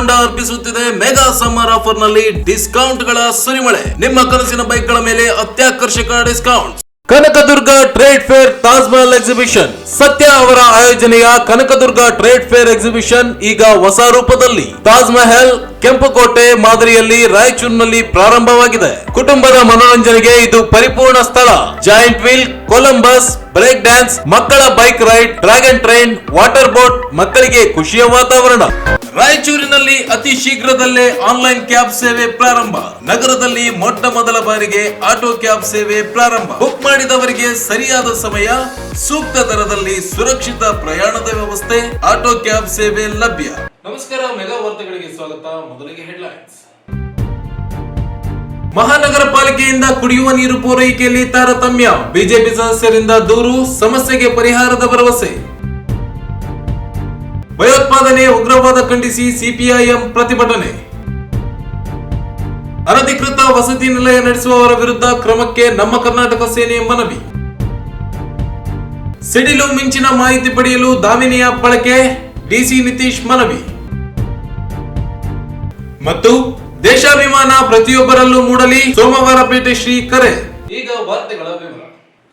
ಹೋಂಡಾ ಅರ್ಪಿಸುತ್ತಿದೆ mega summer offer ನಲ್ಲಿ discount ಗಳ ಸುರಿಮಳೆ. ನಿಮ್ಮ ಕನಸಿನ ಬೈಕ್ ಗಳ ಮೇಲೆ ಅತ್ಯಾಕರ್ಷಕ discount. Kanaka Durga trade fair Taj Mahal exhibition. ಸತ್ಯ ಅವರ ಆಯೋಜನೆಯ ಕನಕದುರ್ಗ ಟ್ರೇಡ್ ಫೇರ್ ಎಕ್ಸಿಬಿಷನ್ ಈಗ ಹೊಸ ರೂಪದಲ್ಲಿ ತಾಜ್ ಮಹಲ್ ಕೆಂಪುಕೋಟೆ ಮಾದರಿಯಲ್ಲಿ ರಾಯಚೂರಿನಲ್ಲಿ ಪ್ರಾರಂಭವಾಗಿದೆ. ಕುಟುಂಬದ ಮನೋರಂಜನೆಗೆ ಇದು ಪರಿಪೂರ್ಣ ಸ್ಥಳ. Giant wheel, Columbus, break dance, ಮಕ್ಕಳ bike ride, dragon train, water boat, ಮಕ್ಕಳಿಗೆ ಖುಷಿಯ ವಾತಾವರಣ. ರಾಯಚೂರಿನಲ್ಲಿ ಅತಿ ಶೀಘ್ರದಲ್ಲೇ ಆನ್ಲೈನ್ ಕ್ಯಾಬ್ ಸೇವೆ ಪ್ರಾರಂಭ. ನಗರದಲ್ಲಿ ಮೊಟ್ಟ ಮೊದಲ ಬಾರಿಗೆ ಆಟೋ ಕ್ಯಾಬ್ ಸೇವೆ ಪ್ರಾರಂಭ. ಬುಕ್ ಮಾಡಿದವರಿಗೆ ಸರಿಯಾದ ಸಮಯ, ಸೂಕ್ತ ದರದಲ್ಲಿ ಸುರಕ್ಷಿತ ಪ್ರಯಾಣದ ವ್ಯವಸ್ಥೆ, ಆಟೋ ಕ್ಯಾಬ್ ಸೇವೆ ಲಭ್ಯ. ನಮಸ್ಕಾರ, ಮೆಗಾ ವಾರ್ತೆಗಳಿಗೆ ಸ್ವಾಗತ. ಮೊದಲಿಗೆ ಹೆಡ್ಲೈನ್ಸ್. ಮಹಾನಗರ ಪಾಲಿಕೆಯಿಂದ ಕುಡಿಯುವ ನೀರು ಪೂರೈಕೆಯಲ್ಲಿ ತಾರತಮ್ಯ. ಬಿಜೆಪಿ ಸದಸ್ಯರಿಂದ ದೂರು, ಸಮಸ್ಯೆಗೆ ಪರಿಹಾರದ ಭರವಸೆ. ಭಯೋತ್ಪಾದನೆ, ಉಗ್ರವಾದ ಖಂಡಿಸಿ ಸಿಪಿಐಎಂ ಪ್ರತಿಭಟನೆ. ಅನಧಿಕೃತ ವಸತಿ ನಿಲಯ ನಡೆಸುವವರ ವಿರುದ್ಧ ಕ್ರಮಕ್ಕೆ ನಮ್ಮ ಕರ್ನಾಟಕ ಸೇನೆ ಮನವಿ. ಸಿಡಿಲು ಮಿಂಚಿನ ಮಾಹಿತಿ ಪಡೆಯಲು ದಾಮಿನಿ ಆಪ್ ಬಳಕೆ, ಡಿಸಿ ನಿತೀಶ್ ಮನವಿ. ಮತ್ತು ದೇಶಾಭಿಮಾನ ಪ್ರತಿಯೊಬ್ಬರಲ್ಲೂ ಮೂಡಲಿ, ಸೋಮವಾರಪೇಟೆ ಶ್ರೀ ಕರೆ. ಈಗ ವಾರ್ತೆಗಳ ವಿವರ.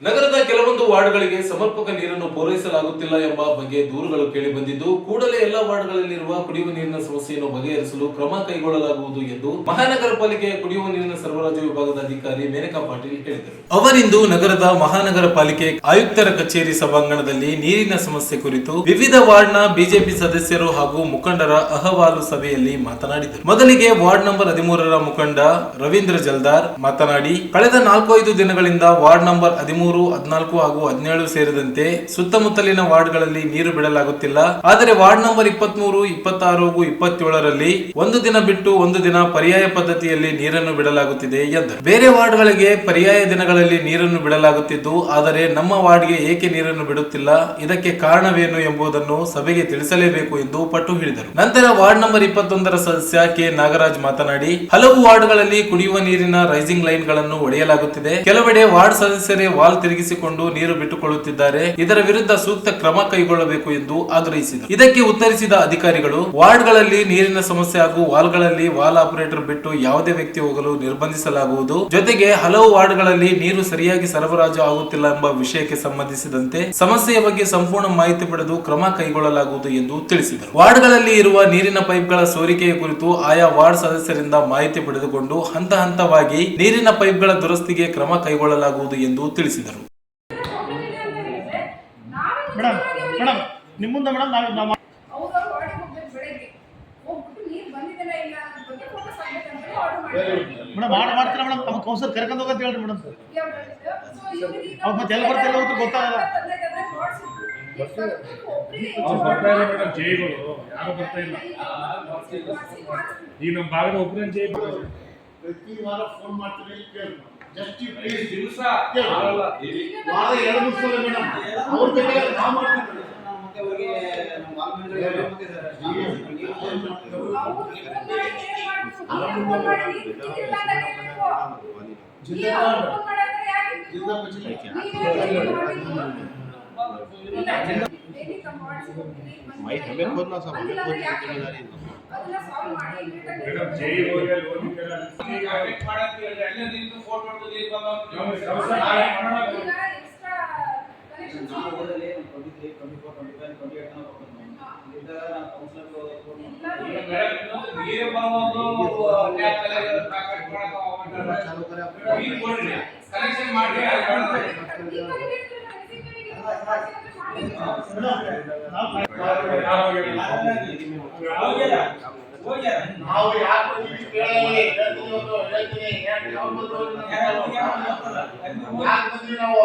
ನಗರದ ಕೆಲವೊಂದು ವಾರ್ಡ್ಗಳಿಗೆ ಸಮರ್ಪಕ ನೀರನ್ನು ಪೂರೈಸಲಾಗುತ್ತಿಲ್ಲ ಎಂಬ ಬಗ್ಗೆ ದೂರುಗಳು ಕೇಳಿ ಬಂದಿದ್ದು, ಕೂಡಲೇ ಎಲ್ಲಾ ವಾರ್ಡ್ಗಳಲ್ಲಿರುವ ಕುಡಿಯುವ ನೀರಿನ ಸಮಸ್ಯೆಯನ್ನು ಬಗೆಹರಿಸಲು ಕ್ರಮ ಕೈಗೊಳ್ಳಲಾಗುವುದು ಎಂದು ಮಹಾನಗರ ಪಾಲಿಕೆಯ ಕುಡಿಯುವ ನೀರಿನ ಸರಬರಾಜು ವಿಭಾಗದ ಅಧಿಕಾರಿ ಮೇನಕಾ ಪಾಟೀಲ್ ಹೇಳಿದರು. ಅವರಿಂದು ನಗರದ ಮಹಾನಗರ ಪಾಲಿಕೆ ಆಯುಕ್ತರ ಕಚೇರಿ ಸಭಾಂಗಣದಲ್ಲಿ ನೀರಿನ ಸಮಸ್ಯೆ ಕುರಿತು ವಿವಿಧ ವಾರ್ಡ್ನ ಬಿಜೆಪಿ ಸದಸ್ಯರು ಹಾಗೂ ಮುಖಂಡರ ಅಹವಾಲು ಸಭೆಯಲ್ಲಿ ಮಾತನಾಡಿದರು. ಮೊದಲಿಗೆ ವಾರ್ಡ್ ನಂಬರ್ 13ರ ಮುಖಂಡ ರವೀಂದ್ರ ಜಲ್ದಾರ್ ಮಾತನಾಡಿ, ಕಳೆದ 4-5 ದಿನಗಳಿಂದ ವಾರ್ಡ್ ನಂಬರ್ 13, 14 ಹಾಗೂ 17 ಸೇರಿದಂತೆ ಸುತ್ತಮುತ್ತಲಿನ ವಾರ್ಡ್ಗಳಲ್ಲಿ ನೀರು ಬಿಡಲಾಗುತ್ತಿಲ್ಲ. ಆದರೆ ವಾರ್ಡ್ ನಂಬರ್ 23, 26 ಹಾಗೂ 27ರಲ್ಲಿ ಒಂದು ದಿನ ಬಿಟ್ಟು ಒಂದು ದಿನ ಪರ್ಯಾಯ ಪದ್ಧತಿಯಲ್ಲಿ ನೀರನ್ನು ಬಿಡಲಾಗುತ್ತಿದೆ ಎಂದರು. ಬೇರೆ ವಾರ್ಡ್ಗಳಿಗೆ ಪರ್ಯಾಯ ದಿನಗಳಲ್ಲಿ ನೀರನ್ನು ಬಿಡಲಾಗುತ್ತಿದ್ದು, ಆದರೆ ನಮ್ಮ ವಾರ್ಡ್ಗೆ ಏಕೆ ನೀರನ್ನು ಬಿಡುತ್ತಿಲ್ಲ, ಇದಕ್ಕೆ ಕಾರಣವೇನು ಎಂಬುದನ್ನು ಸಭೆಗೆ ತಿಳಿಸಲೇಬೇಕು ಎಂದು ಪಟ್ಟು ಹಿಡಿದರು. ನಂತರ ವಾರ್ಡ್ ನಂಬರ್ 21ರ ಸದಸ್ಯ ಕೆ ನಾಗರಾಜ್ ಮಾತನಾಡಿ, ಹಲವು ವಾರ್ಡ್ಗಳಲ್ಲಿ ಕುಡಿಯುವ ನೀರಿನ ರೈಸಿಂಗ್ ಲೈನ್ ಗಳನ್ನು ಒಡೆಯಲಾಗುತ್ತಿದೆ. ಕೆಲವೆಡೆ ವಾರ್ಡ್ ಸದಸ್ಯರೇ ವಾಲ್ ತಿರುಗಿಸಿಕೊಂಡು ನೀರು ಬಿಟ್ಟುಕೊಳ್ಳುತ್ತಿದ್ದಾರೆ. ಇದರ ವಿರುದ್ಧ ಸೂಕ್ತ ಕ್ರಮ ಕೈಗೊಳ್ಳಬೇಕು ಎಂದು ಆಗ್ರಹಿಸಿದರು. ಇದಕ್ಕೆ ಉತ್ತರಿಸಿದ ಅಧಿಕಾರಿಗಳು, ವಾರ್ಡ್ಗಳಲ್ಲಿ ನೀರಿನ ಸಮಸ್ಯೆ ಹಾಗೂ ವಾಲ್ಗಳಲ್ಲಿ ವಾಲ್ ಆಪರೇಟರ್ ಬಿಟ್ಟು ಯಾವುದೇ ವ್ಯಕ್ತಿ ಹೋಗಲು ನಿರ್ಬಂಧಿಸಲಾಗುವುದು. ಜೊತೆಗೆ ಹಲವು ವಾರ್ಡ್ಗಳಲ್ಲಿ ನೀರು ಸರಿಯಾಗಿ ಸರಬರಾಜು ಆಗುತ್ತಿಲ್ಲ ಎಂಬ ವಿಷಯಕ್ಕೆ ಸಂಬಂಧಿಸಿದಂತೆ ಸಮಸ್ಯೆಯ ಬಗ್ಗೆ ಸಂಪೂರ್ಣ ಮಾಹಿತಿ ಪಡೆದು ಕ್ರಮ ಕೈಗೊಳ್ಳಲಾಗುವುದು ಎಂದು ತಿಳಿಸಿದರು. ವಾರ್ಡ್ಗಳಲ್ಲಿ ಇರುವ ನೀರಿನ ಪೈಪ್ಗಳ ಸೋರಿಕೆಯ ಕುರಿತು ಆಯಾ ವಾರ್ಡ್ ಸದಸ್ಯರಿಂದ ಮಾಹಿತಿ ಪಡೆದುಕೊಂಡು ಹಂತ ಹಂತವಾಗಿ ನೀರಿನ ಪೈಪ್ಗಳ ದುರಸ್ತಿಗೆ ಕ್ರಮ ಕೈಗೊಳ್ಳಲಾಗುವುದು ಎಂದು ತಿಳಿಸಿದರು. ಮೇಡಮ್ ನಿಮ್ಮುಂದ ಮೇಡಮ್ ನಾವು ಮೇಡಮ್ ಆರ್ಡರ್ ಮಾಡ್ತೀರಾ ಮೇಡಮ್? ನಮ್ಮ ಕೌನ್ಸಿಲ್ ಕರ್ಕೊಂಡು ಹೋಗಂತ ಹೇಳ್ರಿ ಮೇಡಮ್. ಅವ್ರು ಮತ್ತೆ ಎಲ್ಲಿ ಬರ್ತಿಲ್ಲ ಅಂತ ಗೊತ್ತಾಗಲ್ಲ. ಬರ್ತಾ ಇಲ್ಲ ಮೇಡಮ್, ಜೈಗಳು ಯಾರು ಬರ್ತಾ ಇಲ್ಲ. ಈಗ ನಮ್ಮ ಭಾಗದ ಒಬ್ಬರೇ ಜೈ ಪ್ರತಿ ವಾರ ಫೋನ್ ಮಾಡ್ತೀನಿ, ಕೇಳಿ ದಿವಸ ವಾರ 2 ದಿವಸ ಮೇಡಮ್ ಅವ್ರ ಬೇಕಾದ್ರೆ ನಾವು ಮಾಡ್ತೀವಿ. ಮೇಡಮ್ ಜೈ ನಾವು ಯಾಕೆ ನಾವು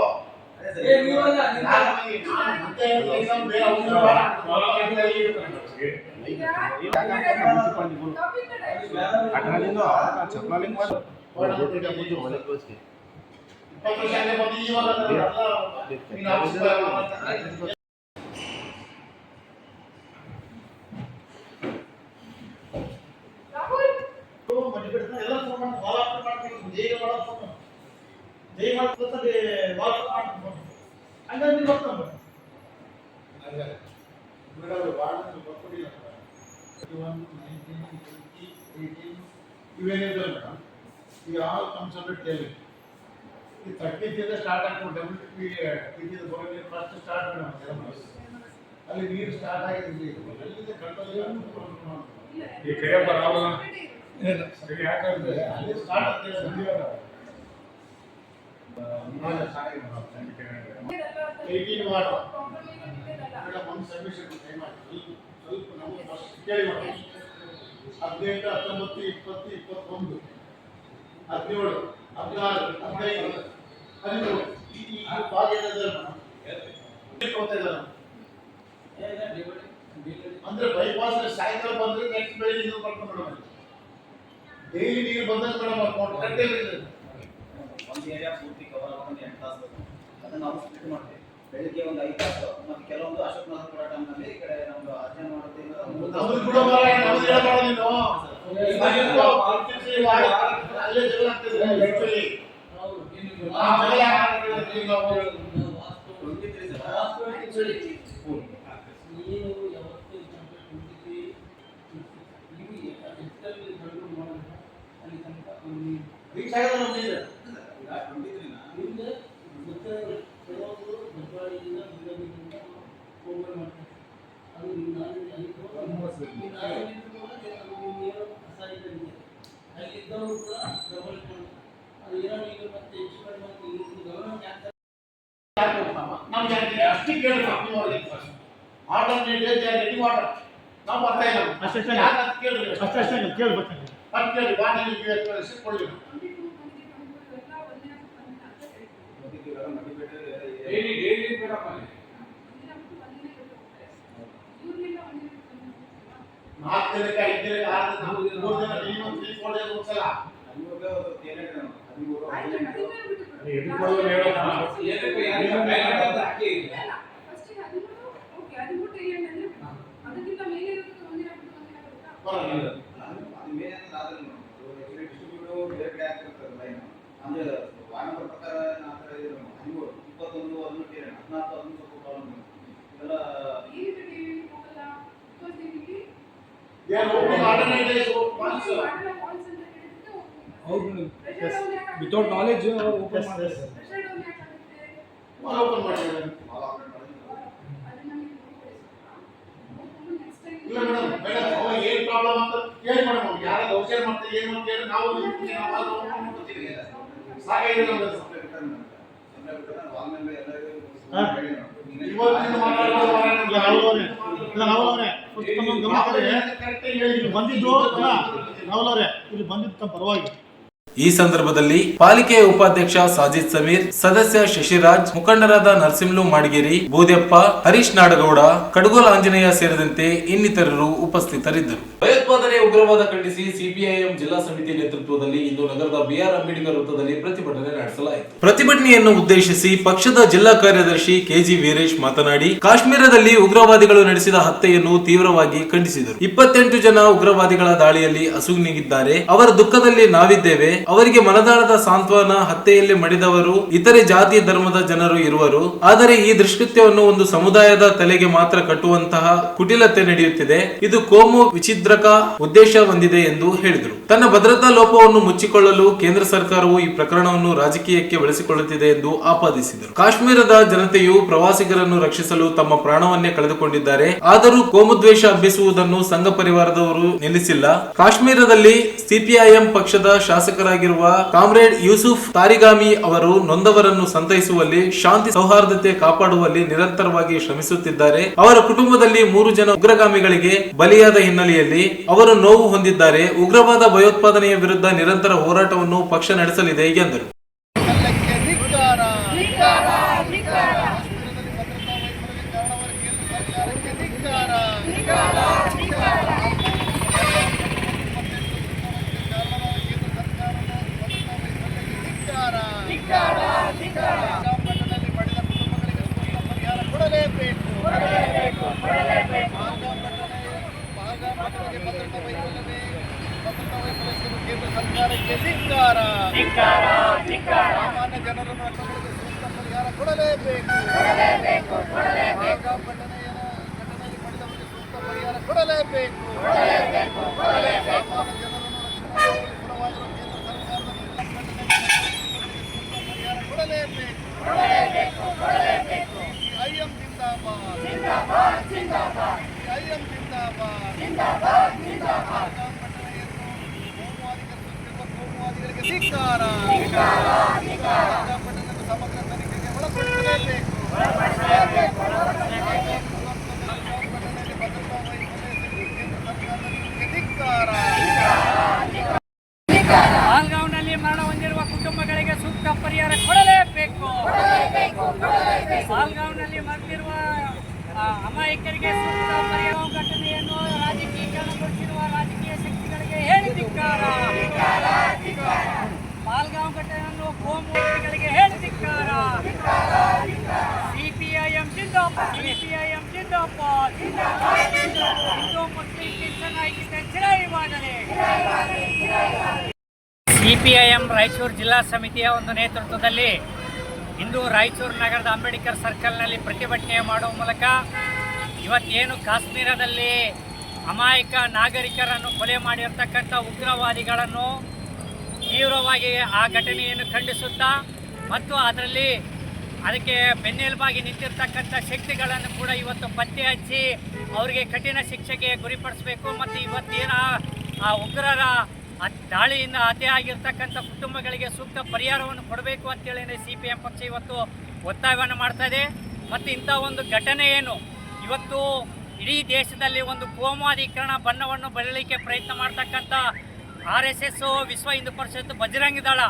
ಇವೇನಿದೆ ಮೇಡಮ್, ಈಗ ಆಲ್ ಕಮ್ಸ್ ಅಂಡರ್ ಟೇಲಿಂಗ್. ಈ 30th ಸ್ಟಾರ್ಟ್ ಆಗ್ಬಿಟ್ಟು ಫಸ್ಟ್ ಸ್ಟಾರ್ಟ್ ಮೇಡಮ್. ಅಲ್ಲಿ ನೀರು ಸ್ಟಾರ್ಟ್ ಆಗಿದ್ವಿ, ಎಲ್ಲಿದೆ ಕಂಟ್ರೋಲ್ ಈ ಕೈಯಪ್ಪ ರಾವಣ ಯಾಕಂದ್ರೆ ಅಲ್ಲಿ ಸ್ಟಾರ್ಟ್ ಆಗ್ತದೆ. 18 ವಾಟರ್ ಮೇಡಮ್, ಒಂದು ಸಬ್ಮಿಷನ್ ಟೈಮ್ ಆಗಿ ಸ್ವಲ್ಪ ನಮಗೆ ಫಸ್ಟ್ ಕೇಳಿ ಮೇಡಮ್. 18, 19, 20, 21, 17, 16, 15, 13 ಈ ಭಾಗ ಏನಿದೆ ಅಂದ್ರೆ ಬೈಪಾಸ್ ಸಾಯಂಕಾಲ ಬಂದ್ರೆ ನೆಕ್ಸ್ಟ್ ಬೆಳಿಗ್ಗೆ ನೀರು ಬರ್ಕೊಂಡು ಮೇಡಮ್. ಡೈಲಿ ನೀರು ಬಂದಾಗ ಮೇಡಮ್ ಕಟ್ಟೆಯಲ್ಲಿ ಒಂದು ಏರಿಯಾ ಪೂರ್ತಿ ಕವರ್ ಆಗೋದು 8 ತಾಸು ಬೇಕು. ಅದನ್ನು ನಾವು ಸ್ಪ್ಲಿಟ್ ಮಾಡ್ತೀವಿ. ಬೆಳಿಗ್ಗೆ ಒಂದು 5 ತಾಸು ಮತ್ತು ಕೆಲವೊಂದು ಅಶೋಕನಾಥ ಕೂಡ ಟೈಮ್ನಲ್ಲಿ ಈ ಕಡೆ ನಮ್ದು ಅಧ್ಯಯನ ಮಾಡೋದ್ರಿಂದ ನಮ್ದು ಕೂಡ ನಮ್ದು ಹೇಳಬಾರ್ದು ನೀನು. ಅಲ್ಲೇ ಜಗಳ ಆಗ್ತದೆ ಆಕ್ಚುಲಿ. ಆ ಜಗಳ ಆಗ್ತದೆ ನಾವು 23 ನೀನು ಯಾವತ್ತೂ 23 ನೀವು ಎಕ್ಸ್ಟರ್ನಲ್ ಕಂಟ್ರೋಲ್ ಮಾಡೋದು ಅಲ್ಲಿ ತನಕ ರೀಚ್ ಆಗೋದು ನಮ್ದಿದೆ. ಈಗ 23 ಮುಂದೆ ಮತ್ತೆ ಕೆಲವೊಂದು ದಬ್ಬಾಳಿಯಿಂದ ಬಿಡೋದ್ರಿಂದ ಪ್ರೋಗ್ರಾಮ್ ಮಾಡ್ತಾರೆ. ಅದು ನಾನು ಅಲ್ಲಿ ಅಲ್ಲಿದ್ದವರು ಕೂಡ ದಬ್ಬಾಳಿಕೊಂಡು ಅದು ಏನೋ ಈಗ ಮತ್ತೆ ಹೆಚ್ಚು ಕಡಿಮೆ ಗಮನ ಯಾಕೆ ನಮ್ಗೆ ಅಷ್ಟೇ ಕೇಳಿ ಆಲ್ಟರ್ನೇಟಿವ್ ಗೆಟಿಂಗ್ ವಾಟರ್ ನಾವು ಬರ್ತಾ ಇಲ್ಲ ಅಷ್ಟೇ ಕೇಳಿ ಕೇಳಿ ಬರ್ತೀನಿ ಅದು ಕೇಳಿ ವಾಟರ್ ಕೊಡಲಿ. ಡೈಲಿ ಬೇಡಪ್ಪ. 4 ದಿನಕ್ಕೆ 5 ದಿನಕ್ಕೆ 6 ದಿನ 3 ದಿನ ಮಿನಿಮಮ್ 3-4 ಡೇಸ್ ಒಂದ್ಸಲ ಅಂದ್ರೆ ವಾರ ಪ್ರಕಾರ 21 14 ಇದೆಲ್ಲ ವಿತೌಟ್ ನಾಲೆಜ್ ಓಪನ್ ಇಲ್ಲ ಮೇಡಮ್, ಏನ್ ಪ್ರಾಬ್ಲಮ್ ಅಂತ ಕೇಳಿ ಮೇಡಮ್. ಯಾರು ದೌರ್ಜನ್ಯ ಮಾಡ್ತಾರೆ ಏನು ಅಂತ ಹೇಳಿ ನಾವು ಸಾಕಾಗಿದೆ ನಮ್ಗೆ. ಬಂದಿದ್ದು ಪರವಾಗಿ. ಈ ಸಂದರ್ಭದಲ್ಲಿ ಪಾಲಿಕೆಯ ಉಪಾಧ್ಯಕ್ಷ ಸಾಜಿದ್ ಸಮೀರ್, ಸದಸ್ಯ ಶಶಿರಾಜ್, ಮುಖಂಡರಾದ ನರಸಿಂಹಲು ಮಾಡಿಗೇರಿ, ಬೂದ್ಯಪ್ಪ, ಹರೀಶ್ ನಾಡಗೌಡ, ಕಡಗೋಲ್ ಆಂಜನೇಯ ಸೇರಿದಂತೆ ಇನ್ನಿತರರು ಉಪಸ್ಥಿತರಿದ್ದರು. ಭಯೋತ್ಪಾದನೆ ಉಗ್ರವಾದ ಖಂಡಿಸಿ ಸಿಪಿಐಎಂ ಜಿಲ್ಲಾ ಸಮಿತಿ ನೇತೃತ್ವದಲ್ಲಿ ಇಂದು ನಗರದ ಬಿಆರ್ ಅಂಬೇಡ್ಕರ್ ವೃತ್ತದಲ್ಲಿ ಪ್ರತಿಭಟನೆ ನಡೆಸಲಾಯಿತು. ಪ್ರತಿಭಟನೆಯನ್ನು ಉದ್ದೇಶಿಸಿ ಪಕ್ಷದ ಜಿಲ್ಲಾ ಕಾರ್ಯದರ್ಶಿ ಕೆಜಿ ವೀರೇಶ್ ಮಾತನಾಡಿ, ಕಾಶ್ಮೀರದಲ್ಲಿ ಉಗ್ರವಾದಿಗಳು ನಡೆಸಿದ ಹತ್ಯೆಯನ್ನು ತೀವ್ರವಾಗಿ ಖಂಡಿಸಿದರು. 28 ಜನ ಉಗ್ರವಾದಿಗಳ ದಾಳಿಯಲ್ಲಿ ಅಸುನೀಗಿದ್ದಾರೆ. ಅವರ ದುಃಖದಲ್ಲಿ ನಾವಿದ್ದೇವೆ. ಅವರಿಗೆ ಮನದಾಳದ ಸಾಂತ್ವನ. ಹತ್ಯೆಯಲ್ಲಿ ಮಡಿದವರು ಇತರೆ ಜಾತಿ ಧರ್ಮದ ಜನರು ಇರುವರು. ಆದರೆ ಈ ದುಷ್ಕೃತ್ಯವನ್ನು ಒಂದು ಸಮುದಾಯದ ತಲೆಗೆ ಮಾತ್ರ ಕಟ್ಟುವಂತಹ ಕುಟಿಲತೆ ನಡೆಯುತ್ತಿದೆ. ಇದು ಕೋಮು ವಿಚ್ಛಿದ್ರಕ ಉದ್ದೇಶ ಹೊಂದಿದೆ ಎಂದು ಹೇಳಿದರು. ತನ್ನ ಭದ್ರತಾ ಲೋಪವನ್ನು ಮುಚ್ಚಿಕೊಳ್ಳಲು ಕೇಂದ್ರ ಸರ್ಕಾರವು ಈ ಪ್ರಕರಣವನ್ನು ರಾಜಕೀಯಕ್ಕೆ ಬಳಸಿಕೊಳ್ಳುತ್ತಿದೆ ಎಂದು ಆಪಾದಿಸಿದರು. ಕಾಶ್ಮೀರದ ಜನತೆಯು ಪ್ರವಾಸಿಗರನ್ನು ರಕ್ಷಿಸಲು ತಮ್ಮ ಪ್ರಾಣವನ್ನೇ ಕಳೆದುಕೊಂಡಿದ್ದಾರೆ. ಆದರೂ ಕೋಮುದ್ವೇಷ ಹಬ್ಬಿಸುವುದನ್ನು ಸಂಘ ಪರಿವಾರದವರು ನಿಲ್ಲಿಸಿಲ್ಲ. ಕಾಶ್ಮೀರದಲ್ಲಿ ಸಿಪಿಐಎಂ ಪಕ್ಷದ ಶಾಸಕರಾಗಿರುವ ಕಾಮ್ರೇಡ್ ಯೂಸುಫ್ ತಾರಿಗಾಮಿ ಅವರು ನೊಂದವರನ್ನು ಸಂತೈಸುವಲ್ಲಿ, ಶಾಂತಿ ಸೌಹಾರ್ದತೆ ಕಾಪಾಡುವಲ್ಲಿ ನಿರಂತರವಾಗಿ ಶ್ರಮಿಸುತ್ತಿದ್ದಾರೆ. ಅವರ ಕುಟುಂಬದಲ್ಲಿ 3 ಜನ ಉಗ್ರಗಾಮಿಗಳಿಗೆ ಬಲಿಯಾದ ಹಿನ್ನೆಲೆಯಲ್ಲಿ ಅವರು ನೋವು ಹೊಂದಿದ್ದಾರೆ. ಉಗ್ರವಾದ ಭಯೋತ್ಪಾದನೆಯ ವಿರುದ್ಧ ನಿರಂತರ ಹೋರಾಟವನ್ನು ಪಕ್ಷ ನಡೆಸಲಿದೆ ಎಂದರು. ಕೇಂದ್ರ ಸರ್ಕಾರಕ್ಕೆ ಧಿಕ್ಕಾರ. ಸಾಮಾನ್ಯ ಜನರನ್ನು ರಕ್ಷಣೆಗೆ ಸೂಕ್ತ ಪರಿಹಾರ ಕೊಡಲೇಬೇಕು. ಘಟನೆಯಲ್ಲಿ ಮಡಿದವರಿಗೆ ಸೂಕ್ತ ಪರಿಹಾರ ಕೊಡಲೇಬೇಕು. ಐಎಂ ಜಿಂದಾಬಾದ್. ಐಎಂ ಜಿಂದಾಬಾದ್. ಕೋಮುವಾದಿಗಳಿಗೆ ಧಿಕ್ಕಾರ. ಸಮಗ್ರ ತನಿಖೆಗೆ ಒಳಪಡಿಸಲೇಬೇಕು. ಮಾಲ್ಗಾಂವ್ನಲ್ಲಿ ಮರಣ ಹೊಂದಿರುವ ಕುಟುಂಬಗಳಿಗೆ ಸೂಕ್ತ ಪರಿಹಾರ ಕೊಡಲೇಬೇಕು. ಮಾಲ್ಗಾಂವ್ನಲ್ಲಿ ಮರೆತಿರುವ ಅಮಾಯಕರಿಗೆ ಸೂಕ್ತ ಪರಿಹಾರ ಘಟನೆಯನ್ನು ರಾಜಕೀಕರಣಗೊಳಿಸಿರುವ ರಾಜಕೀಯ ಶಕ್ತಿಗಳಿಗೆ ಹೇಳಿ ಧಿಕ್ಕಾರ. ಮಾಲ್ಗಾಂವ್ ಘಟನೆಯನ್ನು ಕೋಮುವಾದಿಗಳಿಗೆ ಹೇಳಿ ಧಿಕ್ಕಾರ. ಸಿಪಿಐಎಂ ಜಿಂದಾಬಾದ್. ಹಿಂದೂ ಮುಸ್ಲಿಂ ಕ್ರಿಶ್ಚಿಯನ್ ಐಕ್ಯತೆ ಚಿರೈವಾಗಲಿ. ಸಿಪಿಐಎಂ ರಾಯಚೂರು ಜಿಲ್ಲಾ ಸಮಿತಿಯ ಒಂದು ನೇತೃತ್ವದಲ್ಲಿ ಇಂದು ರಾಯಚೂರು ನಗರದ ಅಂಬೇಡ್ಕರ್ ಸರ್ಕಲ್ನಲ್ಲಿ ಪ್ರತಿಭಟನೆ ಮಾಡುವ ಮೂಲಕ ಇವತ್ತೇನು ಕಾಶ್ಮೀರದಲ್ಲಿ ಅಮಾಯಕ ನಾಗರಿಕರನ್ನು ಕೊಲೆ ಮಾಡಿರ್ತಕ್ಕಂಥ ಉಗ್ರವಾದಿಗಳನ್ನು ತೀವ್ರವಾಗಿ ಆ ಘಟನೆಯನ್ನು ಖಂಡಿಸುತ್ತಾ ಮತ್ತು ಅದಕ್ಕೆ ಬೆನ್ನೆಲುಬಾಗಿ ನಿಂತಿರ್ತಕ್ಕಂಥ ಶಕ್ತಿಗಳನ್ನು ಕೂಡ ಇವತ್ತು ಪತ್ತೆ ಹಚ್ಚಿ ಅವರಿಗೆ ಕಠಿಣ ಶಿಕ್ಷೆಗೆ ಗುರಿಪಡಿಸಬೇಕು ಮತ್ತು ಇವತ್ತೇನು ಆ ಉಗ್ರರ ದಾಳಿಯಿಂದ ಹತ್ಯೆಯಾಗಿರ್ತಕ್ಕಂಥ ಕುಟುಂಬಗಳಿಗೆ ಸೂಕ್ತ ಪರಿಹಾರವನ್ನು ಕೊಡಬೇಕು ಅಂತೇಳಿ ಸಿಪಿಎಂ ಪಕ್ಷ ಇವತ್ತು ಒತ್ತಾಯವನ್ನು ಮಾಡ್ತಾ ಇದೆ. ಮತ್ತು ಇಂಥ ಒಂದು ಘಟನೆ ಏನು ಇವತ್ತು ಇಡೀ ದೇಶದಲ್ಲಿ ಒಂದು ಕೋಮುವಾದೀಕರಣ ಬಣ್ಣವನ್ನು ಬರಲಿಕ್ಕೆ ಪ್ರಯತ್ನ ಮಾಡ್ತಕ್ಕಂಥ RSS, ವಿಶ್ವ ಹಿಂದೂ ಪರಿಷತ್, ಬಜರಂಗ ದಳ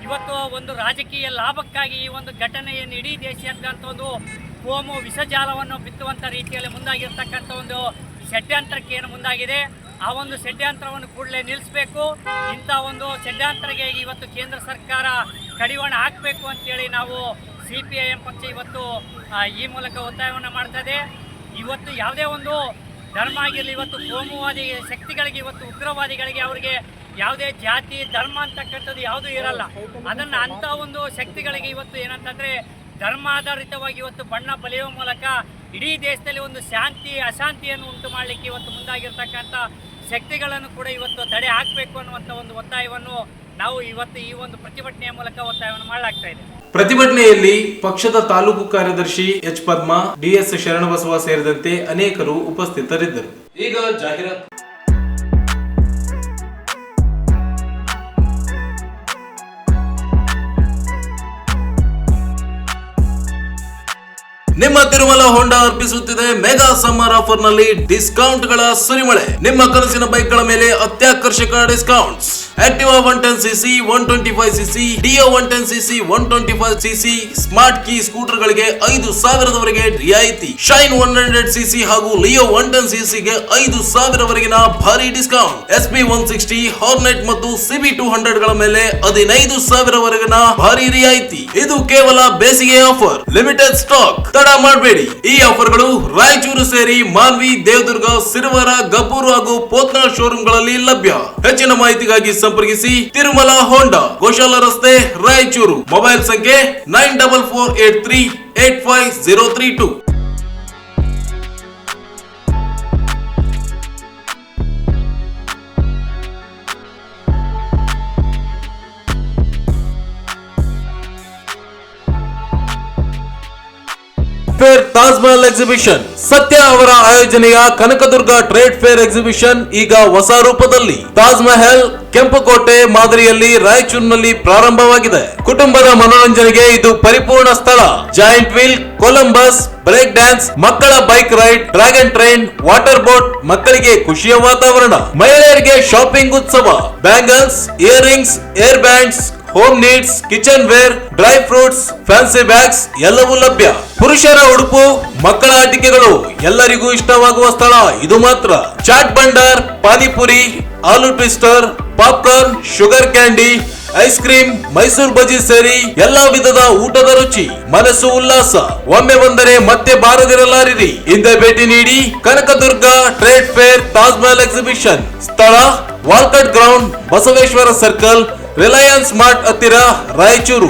ಇವತ್ತು ಒಂದು ರಾಜಕೀಯ ಲಾಭಕ್ಕಾಗಿ ಈ ಒಂದು ಘಟನೆಯನ್ನು ಇಡೀ ದೇಶಾದ್ಯಂತ ಒಂದು ಕೋಮು ವಿಷಜಾಲವನ್ನು ಬಿತ್ತುವಂಥ ರೀತಿಯಲ್ಲಿ ಮುಂದಾಗಿರ್ತಕ್ಕಂಥ ಒಂದು ಷಡ್ಯಂತ್ರಕ್ಕೆ ಏನು ಮುಂದಾಗಿದೆ. ಆ ಒಂದು ಷಡ್ಯಂತ್ರವನ್ನು ಕೂಡಲೇ ನಿಲ್ಲಿಸಬೇಕು. ಇಂಥ ಒಂದು ಷಡ್ಯಂತ್ರಕ್ಕೆ ಇವತ್ತು ಕೇಂದ್ರ ಸರ್ಕಾರ ಕಡಿವಾಣ ಹಾಕಬೇಕು ಅಂತೇಳಿ ನಾವು ಸಿಪಿಐಎಂ ಪಕ್ಷ ಇವತ್ತು ಈ ಮೂಲಕ ಒತ್ತಾಯವನ್ನು ಮಾಡ್ತದೆ. ಇವತ್ತು ಯಾವುದೇ ಒಂದು ಧರ್ಮ ಆಗಿರಲಿ, ಇವತ್ತು ಕೋಮುವಾದಿ ಶಕ್ತಿಗಳಿಗೆ, ಇವತ್ತು ಉಗ್ರವಾದಿಗಳಿಗೆ ಅವರಿಗೆ ಯಾವುದೇ ಜಾತಿ ಧರ್ಮ ಅಂತಕ್ಕಂಥದ್ದು ಯಾವುದೂ ಇರಲ್ಲ. ಅದನ್ನು ಅಂಥ ಒಂದು ಶಕ್ತಿಗಳಿಗೆ ಇವತ್ತು ಏನಂತಂದರೆ ಧರ್ಮಾಧಾರಿತವಾಗಿ ಇವತ್ತು ಬಣ್ಣ ಬಳಿಯುವ ಮೂಲಕ ಇಡೀ ದೇಶದಲ್ಲಿ ಒಂದು ಶಾಂತಿ ಅಶಾಂತಿಯನ್ನು ಉಂಟು ಮಾಡಲಿಕ್ಕೆ ಇವತ್ತು ಮುಂದಾಗಿರ್ತಕ್ಕಂಥ ಶಕ್ತಿಗಳನ್ನು ಕೂಡ ಇವತ್ತು ತಡೆ ಹಾಕಬೇಕು ಅನ್ನುವಂಥ ಒಂದು ಒತ್ತಾಯವನ್ನು ನಾವು ಇವತ್ತು ಈ ಒಂದು ಪ್ರತಿಭಟನೆಯ ಮೂಲಕ ಒತ್ತಾಯವನ್ನು ಮಾಡಲಾಗ್ತಾ ಇದೆ. ಪ್ರತಿಭಟನೆಯಲ್ಲಿ ಪಕ್ಷದ ತಾಲೂಕು ಕಾರ್ಯದರ್ಶಿ ಎಚ್ ಪದ್ಮಾ, DS ಶರಣಬಸವ ಸೇರಿದಂತೆ ಅನೇಕರು ಉಪಸ್ಥಿತರಿದ್ದರು. ಈಗ ಜಾಹೀರಾತು. ನಿಮ್ಮ ತಿರುಮಲ ಹೋಂಡಾ ಅರ್ಪಿಸುತ್ತಿದೆ ಮೆಗಾ ಸಮ್ಮರ್ ಆಫರ್ ನಲ್ಲಿ ಡಿಸ್ಕೌಂಟ್ ಗಳ ಸುರಿಮಳೆ. ನಿಮ್ಮ ಕನಸಿನ ಬೈಕ್ ಗಳ ಮೇಲೆ ಅತ್ಯಾಕರ್ಷಕ discounts. Activa 110cc, 125cc, Dio 110cc, 125cc smart key scooter ಗಳಿಗೆ 5,000 ರಿಯಾಯಿತಿ. ಶೈನ್ 100cc ಹಾಗೂ ಲಿಯೋ 110cc ಗೆ 5,000 ವರೆಗಿನ ಭಾರಿ ಡಿಸ್ಕೌಂಟ್. SB 160, ಹಾರ್ನೆಟ್ ಮತ್ತು CB 200 ಗಳ ಮೇಲೆ 15,000 ವರೆಗಿನ ಭಾರಿ ರಿಯಾಯಿತಿ. ಇದು ಕೇವಲ ಬೇಸಿಗೆ ಆಫರ್, ಲಿಮಿಟೆಡ್ ಸ್ಟಾಕ್. ತಡ ಮಾಡಬೇಡಿ. ಈ ಆಫರ್ಗಳು ರಾಯಚೂರು ಸೇರಿ ಮಾನ್ವಿ, ದೇವದುರ್ಗ, ಸಿರವಾರ, ಗಬ್ಬೂರು ಹಾಗೂ ಪೋತ್ನಾಳ್ ಶೋರೂಮ್ಗಳಲ್ಲಿ ಲಭ್ಯ. ಹೆಚ್ಚಿನ ಮಾಹಿತಿಗಾಗಿ ಸಂಪರ್ಕಿಸಿ ತಿರುಮಲ ಹೋಂಡಾ, ಗೋಶಾಲ ರಸ್ತೆ, ರಾಯಚೂರು. ಮೊಬೈಲ್ ಸಂಖ್ಯೆ 9443838032. Fair Taj Mahal exhibition. ಸತ್ಯ ಅವರ ಆಯೋಜನೆಯ ಕನಕದುರ್ಗ ಟ್ರೇಡ್ ಫೇರ್ ಎಕ್ಸಿಬಿಷನ್ ಈಗ ಹೊಸ ರೂಪದಲ್ಲಿ ತಾಜ್ ಮಹಲ್ ಕೆಂಪುಕೋಟೆ ಮಾದರಿಯಲ್ಲಿ ರಾಯಚೂರಿನಲ್ಲಿ ಪ್ರಾರಂಭವಾಗಿದೆ. ಕುಟುಂಬದ ಮನೋರಂಜನೆಗೆ ಇದು ಪರಿಪೂರ್ಣ ಸ್ಥಳ. Giant wheel, Columbus, break dance, ಮಕ್ಕಳ bike ride, dragon train, water boat, ಮಕ್ಕಳಿಗೆ ಖುಷಿಯ ವಾತಾವರಣ. ಮಹಿಳೆಯರಿಗೆ ಶಾಪಿಂಗ್ ಉತ್ಸವ, bangles, ear rings, hair bands, home needs, kitchen ware, dry fruits, fancy bags ಎಲ್ಲವೂ ಲಭ್ಯ. ಪುರುಷರ ಉಡುಪು, ಮಕ್ಕಳ ಆಟಿಕೆಗಳು, ಎಲ್ಲರಿಗೂ ಇಷ್ಟವಾಗುವ ಸ್ಥಳ ಇದು ಮಾತ್ರ. Chaat bhandar, panipuri, aloo twister, popcorn, sugar candy, ice cream, Mysore bajji ಸೇರಿ ಎಲ್ಲಾ ವಿಧದ ಊಟದ ರುಚಿ. ಮನಸ್ಸು ಉಲ್ಲಾಸ. ಒಮ್ಮೆ ಬಂದರೆ ಮತ್ತೆ ಬಾರದಿರಲಾರಿರಿ. ಹಿಂದೆ ಭೇಟಿ ನೀಡಿ. Kanakadurga trade fair Taj Mahal exhibition. ಸ್ಥಳ Walkat ground, Basaveshwara circle, Reliance mart ಹತ್ತಿರ, ರಾಯಚೂರು.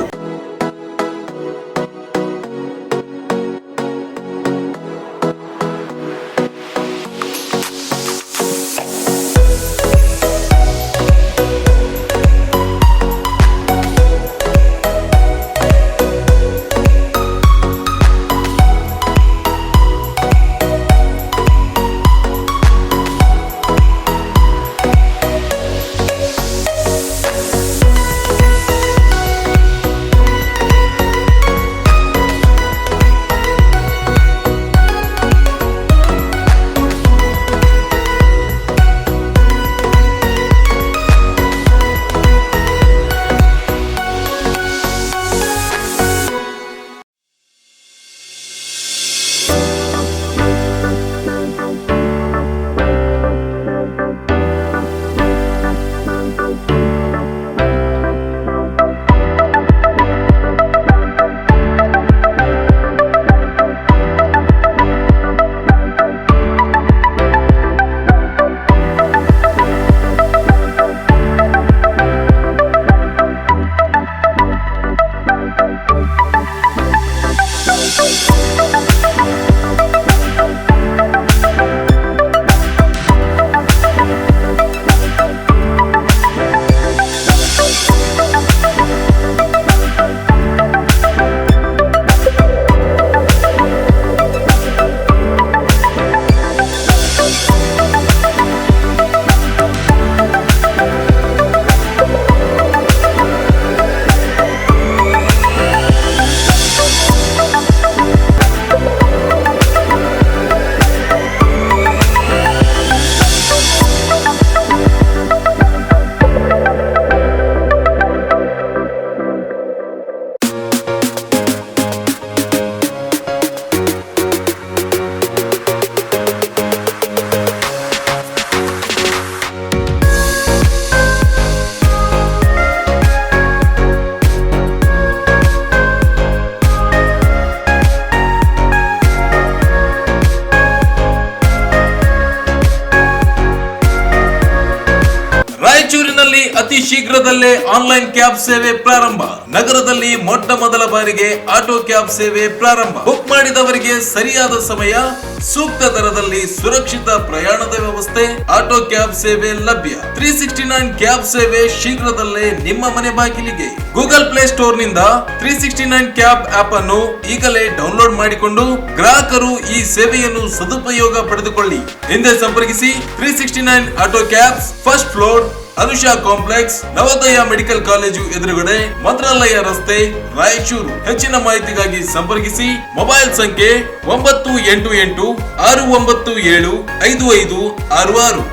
ಬಸ್ಸಿನಲ್ಲಿ ಅತಿ ಶೀಘ್ರದಲ್ಲೇ ಆನ್ಲೈನ್ ಕ್ಯಾಬ್ ಸೇವೆ ಪ್ರಾರಂಭ. ನಗರದಲ್ಲಿ ಮೊಟ್ಟ ಮೊದಲ ಬಾರಿಗೆ ಆಟೋ ಕ್ಯಾಬ್ ಸೇವೆ ಪ್ರಾರಂಭ. ಬುಕ್ ಮಾಡಿದವರಿಗೆ ಸರಿಯಾದ ಸಮಯ, ಸೂಕ್ತ ದರದಲ್ಲಿ ಸುರಕ್ಷಿತ ಪ್ರಯಾಣದ ವ್ಯವಸ್ಥೆ, ಆಟೋ ಕ್ಯಾಬ್ ಸೇವೆ ಲಭ್ಯ. 369 ಕ್ಯಾಬ್ ಸೇವೆ ಶೀಘ್ರದಲ್ಲೇ ನಿಮ್ಮ ಮನೆ ಬಾಗಿಲಿಗೆ. ಗೂಗಲ್ ಪ್ಲೇ ಸ್ಟೋರ್ ನಿಂದ 369 ಕ್ಯಾಬ್ ಆಪ್ ಅನ್ನು ಈಗಲೇ ಡೌನ್ಲೋಡ್ ಮಾಡಿಕೊಂಡು ಗ್ರಾಹಕರು ಈ ಸೇವೆಯನ್ನು ಸದುಪಯೋಗ ಪಡೆದುಕೊಳ್ಳಿ. ಹಿಂದೆ ಸಂಪರ್ಕಿಸಿ 369 auto cabs, first floor, Anusha complex, Navodaya medical college ಎದುರುಗಡೆ, ಮಂತ್ರಾಲಯ ರಸ್ತೆ, ರಾಯಚೂರು. ಹೆಚ್ಚಿನ ಮಾಹಿತಿಗಾಗಿ ಸಂಪರ್ಕಿಸಿ ಮೊಬೈಲ್ ಸಂಖ್ಯೆ 988 697 5566.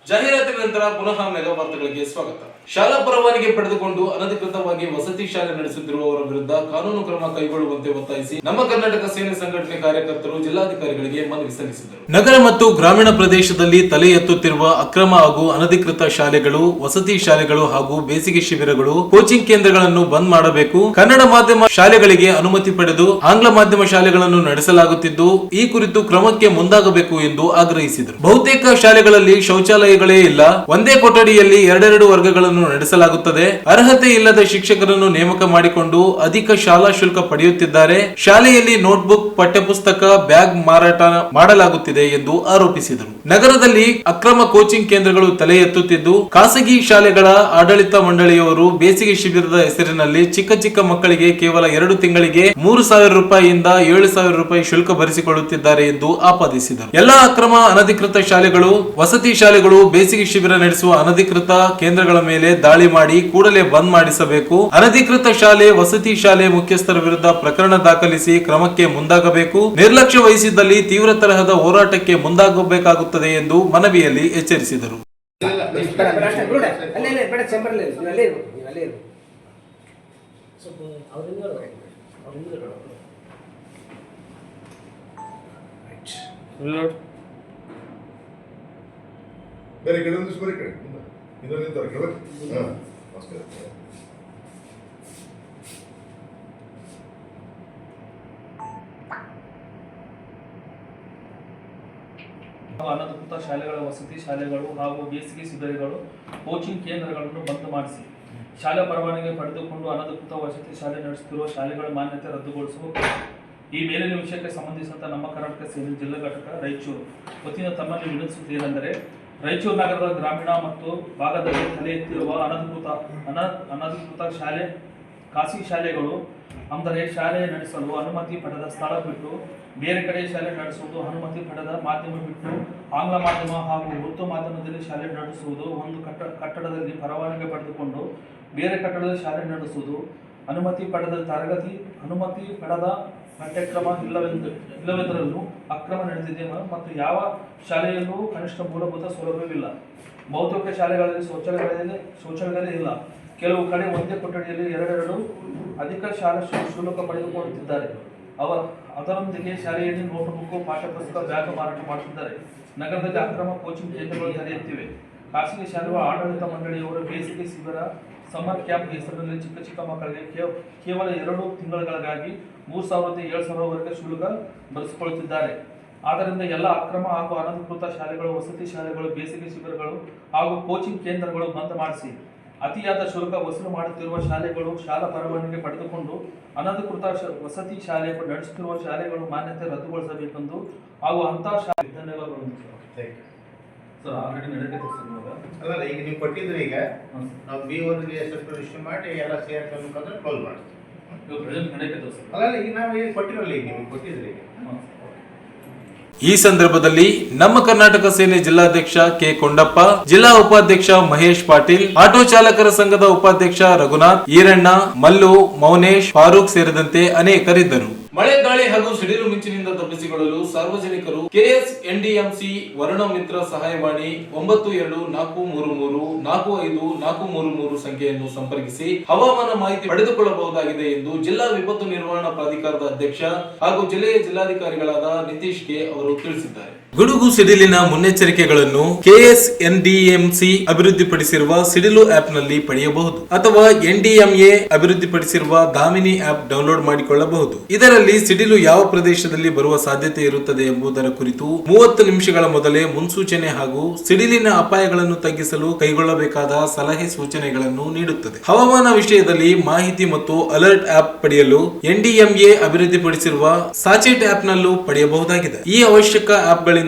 ಜಾಹೀರಾತಿನ ನಂತರ ಪುನಃ ಮೆಗಾ ವಾರ್ತೆಗಳಿಗೆ ಸ್ವಾಗತ. ಶಾಲಾ ಪರವಾನಗಿ ಪಡೆದುಕೊಂಡು ಅನಧಿಕೃತವಾಗಿ ವಸತಿ ಶಾಲೆ ನಡೆಸುತ್ತಿರುವವರ ವಿರುದ್ಧ ಕಾನೂನು ಕ್ರಮ ಕೈಗೊಳ್ಳುವಂತೆ ಒತ್ತಾಯಿಸಿ ನಮ್ಮ ಕರ್ನಾಟಕ ಸೇನೆ ಸಂಘಟನೆ ಕಾರ್ಯಕರ್ತರು ಜಿಲ್ಲಾಧಿಕಾರಿಗಳಿಗೆ ಮನವಿ ಸಲ್ಲಿಸಿದರು. ನಗರ ಮತ್ತು ಗ್ರಾಮೀಣ ಪ್ರದೇಶದಲ್ಲಿ ತಲೆ ಎತ್ತುತ್ತಿರುವ ಅಕ್ರಮ ಹಾಗೂ ಅನಧಿಕೃತ ಶಾಲೆಗಳು, ವಸತಿ ಶಾಲೆಗಳು ಹಾಗೂ ಬೇಸಿಗೆ ಶಿಬಿರಗಳು, ಕೋಚಿಂಗ್ ಕೇಂದ್ರಗಳನ್ನು ಬಂದ್ ಮಾಡಬೇಕು. ಕನ್ನಡ ಮಾಧ್ಯಮ ಶಾಲೆಗಳಿಗೆ ಅನುಮತಿ ಪಡೆದು ಆಂಗ್ಲ ಮಾಧ್ಯಮ ಶಾಲೆಗಳನ್ನು ನಡೆಸಲಾಗುತ್ತಿದ್ದು, ಈ ಕುರಿತು ಕ್ರಮಕ್ಕೆ ಮುಂದಾಗಬೇಕು ಎಂದು ಆಗ್ರಹಿಸಿದರು. ಬಹುತೇಕ ಶಾಲೆಗಳಲ್ಲಿ ಶೌಚಾಲಯಗಳೇ ಇಲ್ಲ. ಒಂದೇ ಕೊಠಡಿಯಲ್ಲಿ ಎರಡೆರಡು ವರ್ಗಗಳನ್ನು ನಡೆಸಲಾಗುತ್ತದೆ. ಅರ್ಹತೆ ಇಲ್ಲದ ಶಿಕ್ಷಕರನ್ನು ನೇಮಕ ಮಾಡಿಕೊಂಡು ಅಧಿಕ ಶಾಲಾ ಶುಲ್ಕ ಪಡೆಯುತ್ತಿದ್ದಾರೆ. ಶಾಲೆಯಲ್ಲಿ ನೋಟ್ಬುಕ್, ಪಠ್ಯಪುಸ್ತಕ, ಬ್ಯಾಗ್ ಮಾರಾಟ ಮಾಡಲಾಗುತ್ತಿದೆ ಎಂದು ಆರೋಪಿಸಿದರು. ನಗರದಲ್ಲಿ ಅಕ್ರಮ ಕೋಚಿಂಗ್ ಕೇಂದ್ರಗಳು ತಲೆ ಎತ್ತುತ್ತಿದ್ದು, ಖಾಸಗಿ ಶಾಲೆಗಳ ಆಡಳಿತ ಮಂಡಳಿಯವರು ಬೇಸಿಗೆ ಶಿಬಿರದ ಹೆಸರಿನಲ್ಲಿ ಚಿಕ್ಕ ಚಿಕ್ಕ ಮಕ್ಕಳಿಗೆ ಕೇವಲ 2 ತಿಂಗಳಿಗೆ 3,000 ರೂಪಾಯಿಯಿಂದ 7,000 ರೂಪಾಯಿ ಶುಲ್ಕ ಭರಿಸಿಕೊಳ್ಳುತ್ತಿದ್ದಾರೆ ಎಂದು ಆಪಾದಿಸಿದರು. ಎಲ್ಲಾ ಅಕ್ರಮ ಅನಧಿಕೃತ ಶಾಲೆಗಳು, ವಸತಿ ಶಾಲೆಗಳು ಬೇಸಿಗೆ ಶಿಬಿರ ನಡೆಸುವ ಅನಧಿಕೃತ ಕೇಂದ್ರಗಳ ಮೇಲೆ ದಾಳಿ ಮಾಡಿ ಕೂಡಲೇ ಬಂದ್ ಮಾಡಿಸಬೇಕು. ಅನಧಿಕೃತ ಶಾಲೆ, ವಸತಿ ಶಾಲೆ ಮುಖ್ಯಸ್ಥರ ವಿರುದ್ಧ ಪ್ರಕರಣ ದಾಖಲಿಸಿ ಕ್ರಮಕ್ಕೆ ಮುಂದಾಗಬೇಕು. ನಿರ್ಲಕ್ಷ್ಯ ವಹಿಸಿದ್ದಲ್ಲಿ ತೀವ್ರ ತರಹದ ಹೋರಾಟಕ್ಕೆ ಮುಂದಾಗಬೇಕಾಗುತ್ತದೆ ಎಂದು ಮನವಿಯಲ್ಲಿ ಎಚ್ಚರಿಸಿದರು. ಬೇರೆ ಕಡೆ ಒಂದು ಬೇರೆ ಕಡೆ ಇದನ್ನು ನಿಂತಾರೆ ಕಡೆ. ಹಾಂ ನಮಸ್ಕಾರ. ಅನಧಿಕೃತ ಶಾಲೆಗಳ, ವಸತಿ ಶಾಲೆಗಳು ಹಾಗೂ ಬೇಸಿಗೆ ಶಿಬಿರಗಳು, ಕೋಚಿಂಗ್ ಕೇಂದ್ರಗಳನ್ನು ಬಂದ್ ಮಾಡಿಸಿ ಶಾಲಾ ಪರವಾನಗಿ ಪಡೆದುಕೊಂಡು ಅನಧಿಕೃತ ವಸತಿ ಶಾಲೆ ನಡೆಸುತ್ತಿರುವ ಶಾಲೆಗಳ ಮಾನ್ಯತೆ ರದ್ದುಗೊಳಿಸಬೇಕು. ಈ ಮೇಲಿನ ವಿಷಯಕ್ಕೆ ಸಂಬಂಧಿಸಿದಂತೆ ನಮ್ಮ ಕರ್ನಾಟಕ ಸೇನೆ ಜಿಲ್ಲಾ ಘಟಕ ರಾಯಚೂರು ವತಿಯಿಂದ ತಮ್ಮಲ್ಲಿ ವಿನಂತಿಸುವುದೇನೆಂದರೆ, ರಾಯಚೂರು ನಗರದ ಗ್ರಾಮೀಣ ಮತ್ತು ಭಾಗದಲ್ಲಿ ತಲೆ ಎತ್ತಿರುವ ಅನಧಿಕೃತ ಶಾಲೆ, ಖಾಸಗಿ ಶಾಲೆಗಳು ಅಂದರೆ ಶಾಲೆ ನಡೆಸಲು ಅನುಮತಿ ಪಡೆದ ಸ್ಥಳ ಬಿಟ್ಟು ಬೇರೆ ಕಡೆ ಶಾಲೆ ನಡೆಸುವುದು, ಅನುಮತಿ ಪಡೆದ ಮಾಧ್ಯಮ ಬಿಟ್ಟು ಆಂಗ್ಲ ಮಾಧ್ಯಮ ಹಾಗೂ ಉರ್ದು ಮಾಧ್ಯಮದಲ್ಲಿ ಶಾಲೆ ನಡೆಸುವುದು, ಒಂದು ಕಟ್ಟಡದಲ್ಲಿ ಪರವಾನಗಿ ಪಡೆದುಕೊಂಡು ಬೇರೆ ಕಟ್ಟಡದಲ್ಲಿ ಶಾಲೆ ನಡೆಸುವುದು, ಅನುಮತಿ ಪಡೆದ ತರಗತಿ, ಅನುಮತಿ ಪಡೆದ ಪಠ್ಯಕ್ರಮ ಇಲ್ಲವೆಂದರಲ್ಲೂ ಅಕ್ರಮ ನಡೆದಿದೆ ಮತ್ತು ಯಾವ ಶಾಲೆಯಲ್ಲೂ ಕನಿಷ್ಠ ಮೂಲಭೂತ ಸೌಲಭ್ಯವಿಲ್ಲ. ಬಹುತೇಕ ಶಾಲೆಗಳಲ್ಲಿ ಶೌಚಾಲಯಗಳೇ ಇಲ್ಲ. ಕೆಲವು ಕಡೆ ಒಂದೇ ಕೊಠಡಿಯಲ್ಲಿ ಎರಡೆರಡು ಅಧಿಕ ಶಾಲಾ ಶುಲ್ಕ ಪಡೆದುಕೊಳ್ಳುತ್ತಿದ್ದಾರೆ. ಅದರೊಂದಿಗೆ ಶಾಲೆಯಲ್ಲಿ ನೋಟ್ಬುಕ್, ಪಾಠ್ಯಪುಸ್ತಕ, ಬ್ಯಾಗ್ ಮಾರಾಟ ಮಾಡುತ್ತಿದ್ದಾರೆ. ನಗರದಲ್ಲಿ ಅಕ್ರಮ ಕೋಚಿಂಗ್ ಕೇಂದ್ರಗಳು ತಲೆ ಎತ್ತಿವೆ. ಖಾಸಗಿ ಶಾಲೆಗಳ ಆಡಳಿತ ಮಂಡಳಿಯವರು ಬೇಸಿಗೆ ಶಿಬಿರ, ಸಮ್ಮರ್ ಕ್ಯಾಂಪ್ ಹೆಸರಿನಲ್ಲಿ ಚಿಕ್ಕ ಚಿಕ್ಕ ಮಕ್ಕಳಿಗೆ ಕೇವಲ 2 ತಿಂಗಳಿಗಾಗಿ 3,000 7,000ವರೆಗೆ ಶುಲ್ಕ ಭರಿಸಿಕೊಳ್ಳುತ್ತಿದ್ದಾರೆ. ಆದ್ದರಿಂದ ಎಲ್ಲ ಅಕ್ರಮ ಹಾಗೂ ಅನಧಿಕೃತ ಶಾಲೆಗಳು, ವಸತಿ ಶಾಲೆಗಳು, ಬೇಸಿಗೆ ಶಿಬಿರಗಳು ಹಾಗೂ ಕೋಚಿಂಗ್ ಕೇಂದ್ರಗಳು ಬಂದ್ ಮಾಡಿಸಿ ಅತಿಯಾದ ಶುಲ್ಕ ವಸೂಲು ಮಾಡುತ್ತಿರುವ ಶಾಲೆಗಳು, ಶಾಲಾ ಪರವಾನಗಿ ಪಡೆದುಕೊಂಡು ಅನಧಿಕೃತ ವಸತಿ ಶಾಲೆ ನಡೆಸುತ್ತಿರುವ ಶಾಲೆಗಳು ಮಾನ್ಯತೆ ರದ್ದುಗೊಳಿಸಬೇಕೆಂದು ಹಾಗೂ ಅಂತಹ ಶಾಲೆ ಸರ್ ಆಲ್ರೆಡಿ ನಡೆಯುತ್ತೆ ಸರ್. ಅಲ್ಲ ಈಗ ನೀವು ಕೊಟ್ಟಿದ್ರೆ ಈಗ ನಾವು B1ಗೆ ಸರ್ಕ್ಯುಲರ್ ಇಶ್ಯೂ ಮಾಡಿ ಎಲ್ಲ ಸೇರ್ಕೊಂಡ್ರೆ ಕ್ಲೋಸ್ ಮಾಡ್ತೀವಿ. ಪ್ರೆಸೆಂಟ್ ನಡೆಯುತ್ತೆ ಸರ್. ಅಲ್ಲ ಈಗ ನಾವು ಏನು ಕೊಟ್ಟಿರಲ್ಲ, ಈಗ ನೀವು ಕೊಟ್ಟಿದ್ರೆ ಈಗ. ಈ ಸಂದರ್ಭದಲ್ಲಿ ನಮ್ಮ ಕರ್ನಾಟಕ ಸೇನೆ ಜಿಲ್ಲಾಧ್ಯಕ್ಷ ಕೆ ಕೊಂಡಪ್ಪ, ಜಿಲ್ಲಾ ಉಪಾಧ್ಯಕ್ಷ ಮಹೇಶ್ ಪಾಟೀಲ್, ಆಟೋ ಚಾಲಕರ ಸಂಘದ ಉಪಾಧ್ಯಕ್ಷ ರಘುನಾಥ್, ಈರಣ್ಣ, ಮಲ್ಲು, ಮೌನೇಶ್, ಫಾರೂಕ್ ಸೇರಿದಂತೆ ಅನೇಕರಿದ್ದರು. ಮಳೆ, ಗಾಳಿ ಹಾಗೂ ಸಿಡಿಲು ಮಿಂಚಿನಿಂದ ತಪ್ಪಿಸಿಕೊಳ್ಳಲು ಸಾರ್ವಜನಿಕರು KSNDMC ವರುಣ ಮಿತ್ರ ಸಹಾಯವಾಣಿ 9243345433 ಸಂಖ್ಯೆಯನ್ನು ಸಂಪರ್ಕಿಸಿ ಹವಾಮಾನ ಮಾಹಿತಿ ಪಡೆದುಕೊಳ್ಳಬಹುದಾಗಿದೆ ಎಂದು ಜಿಲ್ಲಾ ವಿಪತ್ತು ನಿರ್ವಹಣಾ ಪ್ರಾಧಿಕಾರದ ಅಧ್ಯಕ್ಷ ಹಾಗೂ ಜಿಲ್ಲೆಯ ಜಿಲ್ಲಾಧಿಕಾರಿಗಳಾದ ನಿತೀಶ್ ಕೆ ಅವರು ತಿಳಿಸಿದ್ದಾರೆ. ಗುಡುಗು ಸಿಡಿಲಿನ ಮುನ್ನೆಚ್ಚರಿಕೆಗಳನ್ನು KSNDMC ಅಭಿವೃದ್ಧಿಪಡಿಸಿರುವ ಸಿಡಿಲು ಆಪ್ ನಲ್ಲಿ ಪಡೆಯಬಹುದು ಅಥವಾ NDMA ಅಭಿವೃದ್ಧಿಪಡಿಸಿರುವ ದಾಮಿನಿ ಆಪ್ ಡೌನ್ಲೋಡ್ ಮಾಡಿಕೊಳ್ಳಬಹುದು. ಇದರಲ್ಲಿ ಸಿಡಿಲು ಯಾವ ಪ್ರದೇಶದಲ್ಲಿ ಬರುವ ಸಾಧ್ಯತೆ ಇರುತ್ತದೆ ಎಂಬುದರ ಕುರಿತು 30 ನಿಮಿಷಗಳ ಮೊದಲೇ ಮುನ್ಸೂಚನೆ ಹಾಗೂ ಸಿಡಿಲಿನ ಅಪಾಯಗಳನ್ನು ತಗ್ಗಿಸಲು ಕೈಗೊಳ್ಳಬೇಕಾದ ಸಲಹೆ ಸೂಚನೆಗಳನ್ನು ನೀಡುತ್ತದೆ. ಹವಾಮಾನ ವಿಷಯದಲ್ಲಿ ಮಾಹಿತಿ ಮತ್ತು ಅಲರ್ಟ್ ಆಪ್ ಪಡೆಯಲು NDMA ಅಭಿವೃದ್ಧಿಪಡಿಸಿರುವ ಸಾಚೆಟ್ ಆಪ್ ನಲ್ಲೂ ಪಡೆಯಬಹುದಾಗಿದೆ. ಈ ಅವಶ್ಯಕ ಆಪ್ ಗಳಿಂದ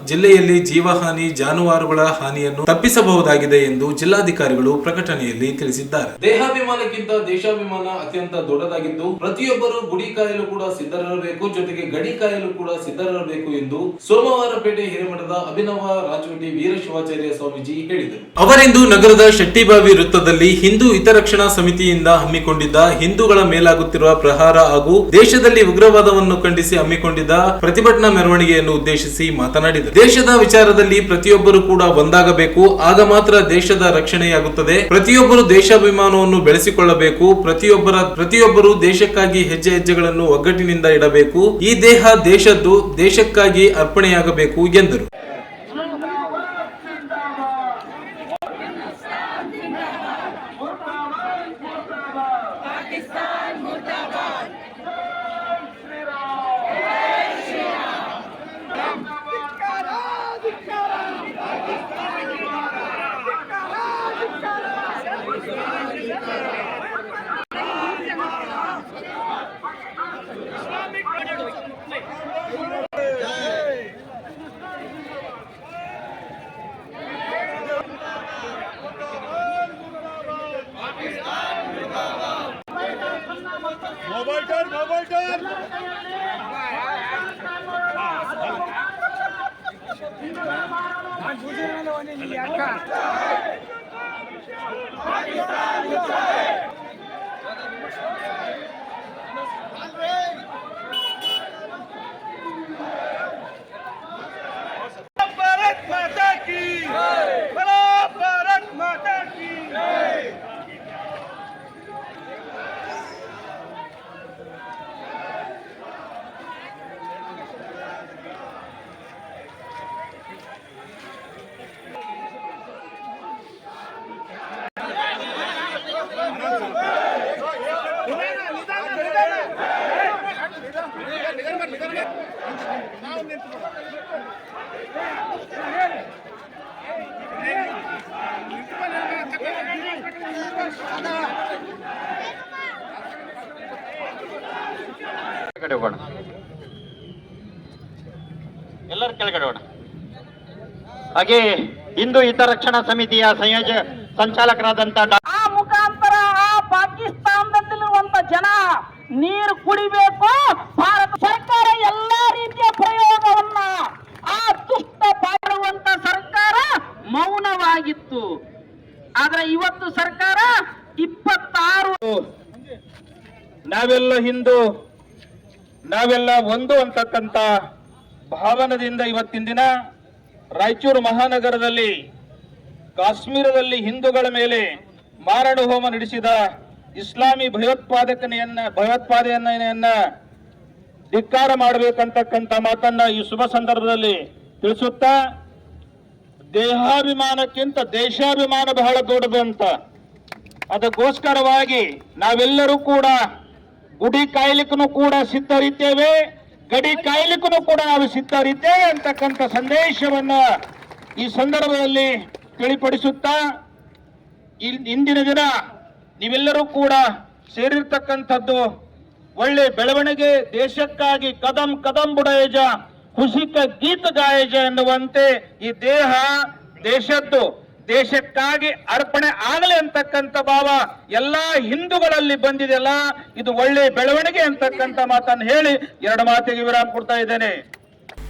ಜಿಲ್ಲೆಯಲ್ಲಿ ಜೀವಹಾನಿ, ಜಾನುವಾರುಗಳ ಹಾನಿಯನ್ನು ತಪ್ಪಿಸಬಹುದಾಗಿದೆ ಎಂದು ಜಿಲ್ಲಾಧಿಕಾರಿಗಳು ಪ್ರಕಟಣೆಯಲ್ಲಿ ತಿಳಿಸಿದ್ದಾರೆ. ದೇಹಾಭಿಮಾನಕ್ಕಿಂತ ದೇಶಾಭಿಮಾನ ಅತ್ಯಂತ ದೊಡ್ಡದಾಗಿದ್ದು ಪ್ರತಿಯೊಬ್ಬರು ಗುಡಿ ಕಾಯಲು ಕೂಡ ಸಿದ್ಧರಿರಬೇಕು, ಜೊತೆಗೆ ಗಡಿ ಕಾಯಲು ಕೂಡ ಸಿದ್ಧರಿರಬೇಕು ಎಂದು ಸೋಮವಾರಪೇಟೆ ಹಿರೇಮಠದ ಅಭಿನವ ರಾಚೋಟಿ ವೀರಶಿವಾಚಾರ್ಯ ಸ್ವಾಮೀಜಿ ಹೇಳಿದರು. ಅವರಿಂದು ನಗರದ ಶೆಟ್ಟಿಬಾವಿ ವೃತ್ತದಲ್ಲಿ ಹಿಂದೂ ಹಿತರಕ್ಷಣಾ ಸಮಿತಿಯಿಂದ ಹಮ್ಮಿಕೊಂಡಿದ್ದ ಹಿಂದೂಗಳ ಮೇಲಾಗುತ್ತಿರುವ ಪ್ರಹಾರ ಹಾಗೂ ದೇಶದಲ್ಲಿ ಉಗ್ರವಾದವನ್ನು ಖಂಡಿಸಿ ಹಮ್ಮಿಕೊಂಡಿದ್ದ ಪ್ರತಿಭಟನಾ ಮೆರವಣಿಗೆಯನ್ನು ಉದ್ದೇಶಿಸಿ ಮಾತನಾಡಿದರು. ದೇಶದ ವಿಚಾರದಲ್ಲಿ ಪ್ರತಿಯೊಬ್ಬರು ಕೂಡ ಒಂದಾಗಬೇಕು, ಆಗ ಮಾತ್ರ ದೇಶದ ರಕ್ಷಣೆಯಾಗುತ್ತದೆ. ಪ್ರತಿಯೊಬ್ಬರು ದೇಶಾಭಿಮಾನವನ್ನು ಬೆಳೆಸಿಕೊಳ್ಳಬೇಕು. ಪ್ರತಿಯೊಬ್ಬರು ದೇಶಕ್ಕಾಗಿ ಹೆಜ್ಜೆಗಳನ್ನು ಒಗ್ಗಟ್ಟಿನಿಂದ ಇಡಬೇಕು. ಈ ದೇಹ ದೇಶದ್ದು, ದೇಶಕ್ಕಾಗಿ ಅರ್ಪಣೆಯಾಗಬೇಕು ಎಂದರು. ಎಲ್ಲರೂ ಕೆಳಗಡೆ ಹೋಗೋಣ. ಹಾಗೆ ಹಿಂದೂ ಹಿತರಕ್ಷಣಾ ಸಮಿತಿಯ ಸಂಚಾಲಕರಾದಂತ ಆ ಮುಖಾಂತರ ಆ ಪಾಕಿಸ್ತಾನದಲ್ಲಿರುವಂತ ಜನ ನೀರು ಕುಡಿಬೇಕು. ಭಾರತ ಸರ್ಕಾರ ಎಲ್ಲಾ ರೀತಿಯ ಪ್ರಯೋಗವನ್ನ ಆ ದುಷ್ಟ ಮಾಡುವಂತ ಸರ್ಕಾರ ಮೌನವಾಗಿತ್ತು. ಆದ್ರೆ ಇವತ್ತು ಸರ್ಕಾರ 26 ನಾವೆಲ್ಲ ಹಿಂದೂ, ನಾವೆಲ್ಲ ಒಂದು ಅಂತಕ್ಕಂಥ ಭಾವನದಿಂದ ಇವತ್ತಿನ ದಿನ ರಾಯಚೂರು ಮಹಾನಗರದಲ್ಲಿ ಕಾಶ್ಮೀರದಲ್ಲಿ ಹಿಂದೂಗಳ ಮೇಲೆ ಮಾರಣ ಹೋಮ ನಡೆಸಿದ ಇಸ್ಲಾಮಿ ಭಯೋತ್ಪಾದನೆಯನ್ನ ಧಿಕ್ಕಾರ ಮಾಡಬೇಕಂತಕ್ಕಂಥ ಮಾತನ್ನ ಈ ಶುಭ ಸಂದರ್ಭದಲ್ಲಿ ತಿಳಿಸುತ್ತಾ, ದೇಹಾಭಿಮಾನಕ್ಕಿಂತ ದೇಶಾಭಿಮಾನ ಬಹಳ ದೊಡ್ಡದು ಅಂತ, ಅದಕ್ಕೋಸ್ಕರವಾಗಿ ನಾವೆಲ್ಲರೂ ಕೂಡ ಗುಡಿ ಕಾಯ್ಲಿಕ್ಕೂ ಕೂಡ ಸಿದ್ಧರಿದ್ದೇವೆ, ಗಡಿ ಕಾಯ್ಲಿಕ್ಕೂ ಕೂಡ ನಾವು ಸಿದ್ಧರಿದ್ದೇವೆ ಅಂತಕ್ಕಂಥ ಸಂದೇಶವನ್ನ ಈ ಸಂದರ್ಭದಲ್ಲಿ ತಿಳಿಪಡಿಸುತ್ತಾ, ಇಂದಿನ ದಿನ ನೀವೆಲ್ಲರೂ ಕೂಡ ಸೇರಿರ್ತಕ್ಕಂಥದ್ದು ಒಳ್ಳೆ ಬೆಳವಣಿಗೆ, ದೇಶಕ್ಕಾಗಿ ಕದಂ ಕದಂ ಬುಡಾಯೇಜ ಖುಷಿಕ ಗೀತ ಗಾಯೇಜ ಎನ್ನುವಂತೆ ಈ ದೇಹ ದೇಶದ್ದು, ದೇಶಕ್ಕಾಗಿ ಅರ್ಪಣೆ ಆಗಲಿ ಅಂತಕ್ಕಂಥ ಭಾವ ಎಲ್ಲಾ ಹಿಂದೂಗಳಲ್ಲಿ ಬಂದಿದೆಯಲ್ಲ, ಇದು ಒಳ್ಳೆ ಬೆಳವಣಿಗೆ ಅಂತಕ್ಕಂಥ ಮಾತನ್ನು ಹೇಳಿ 2 ಮಾತಿಗೆ ವಿರಾಮ ಕೊಡ್ತಾ ಇದ್ದೇನೆ.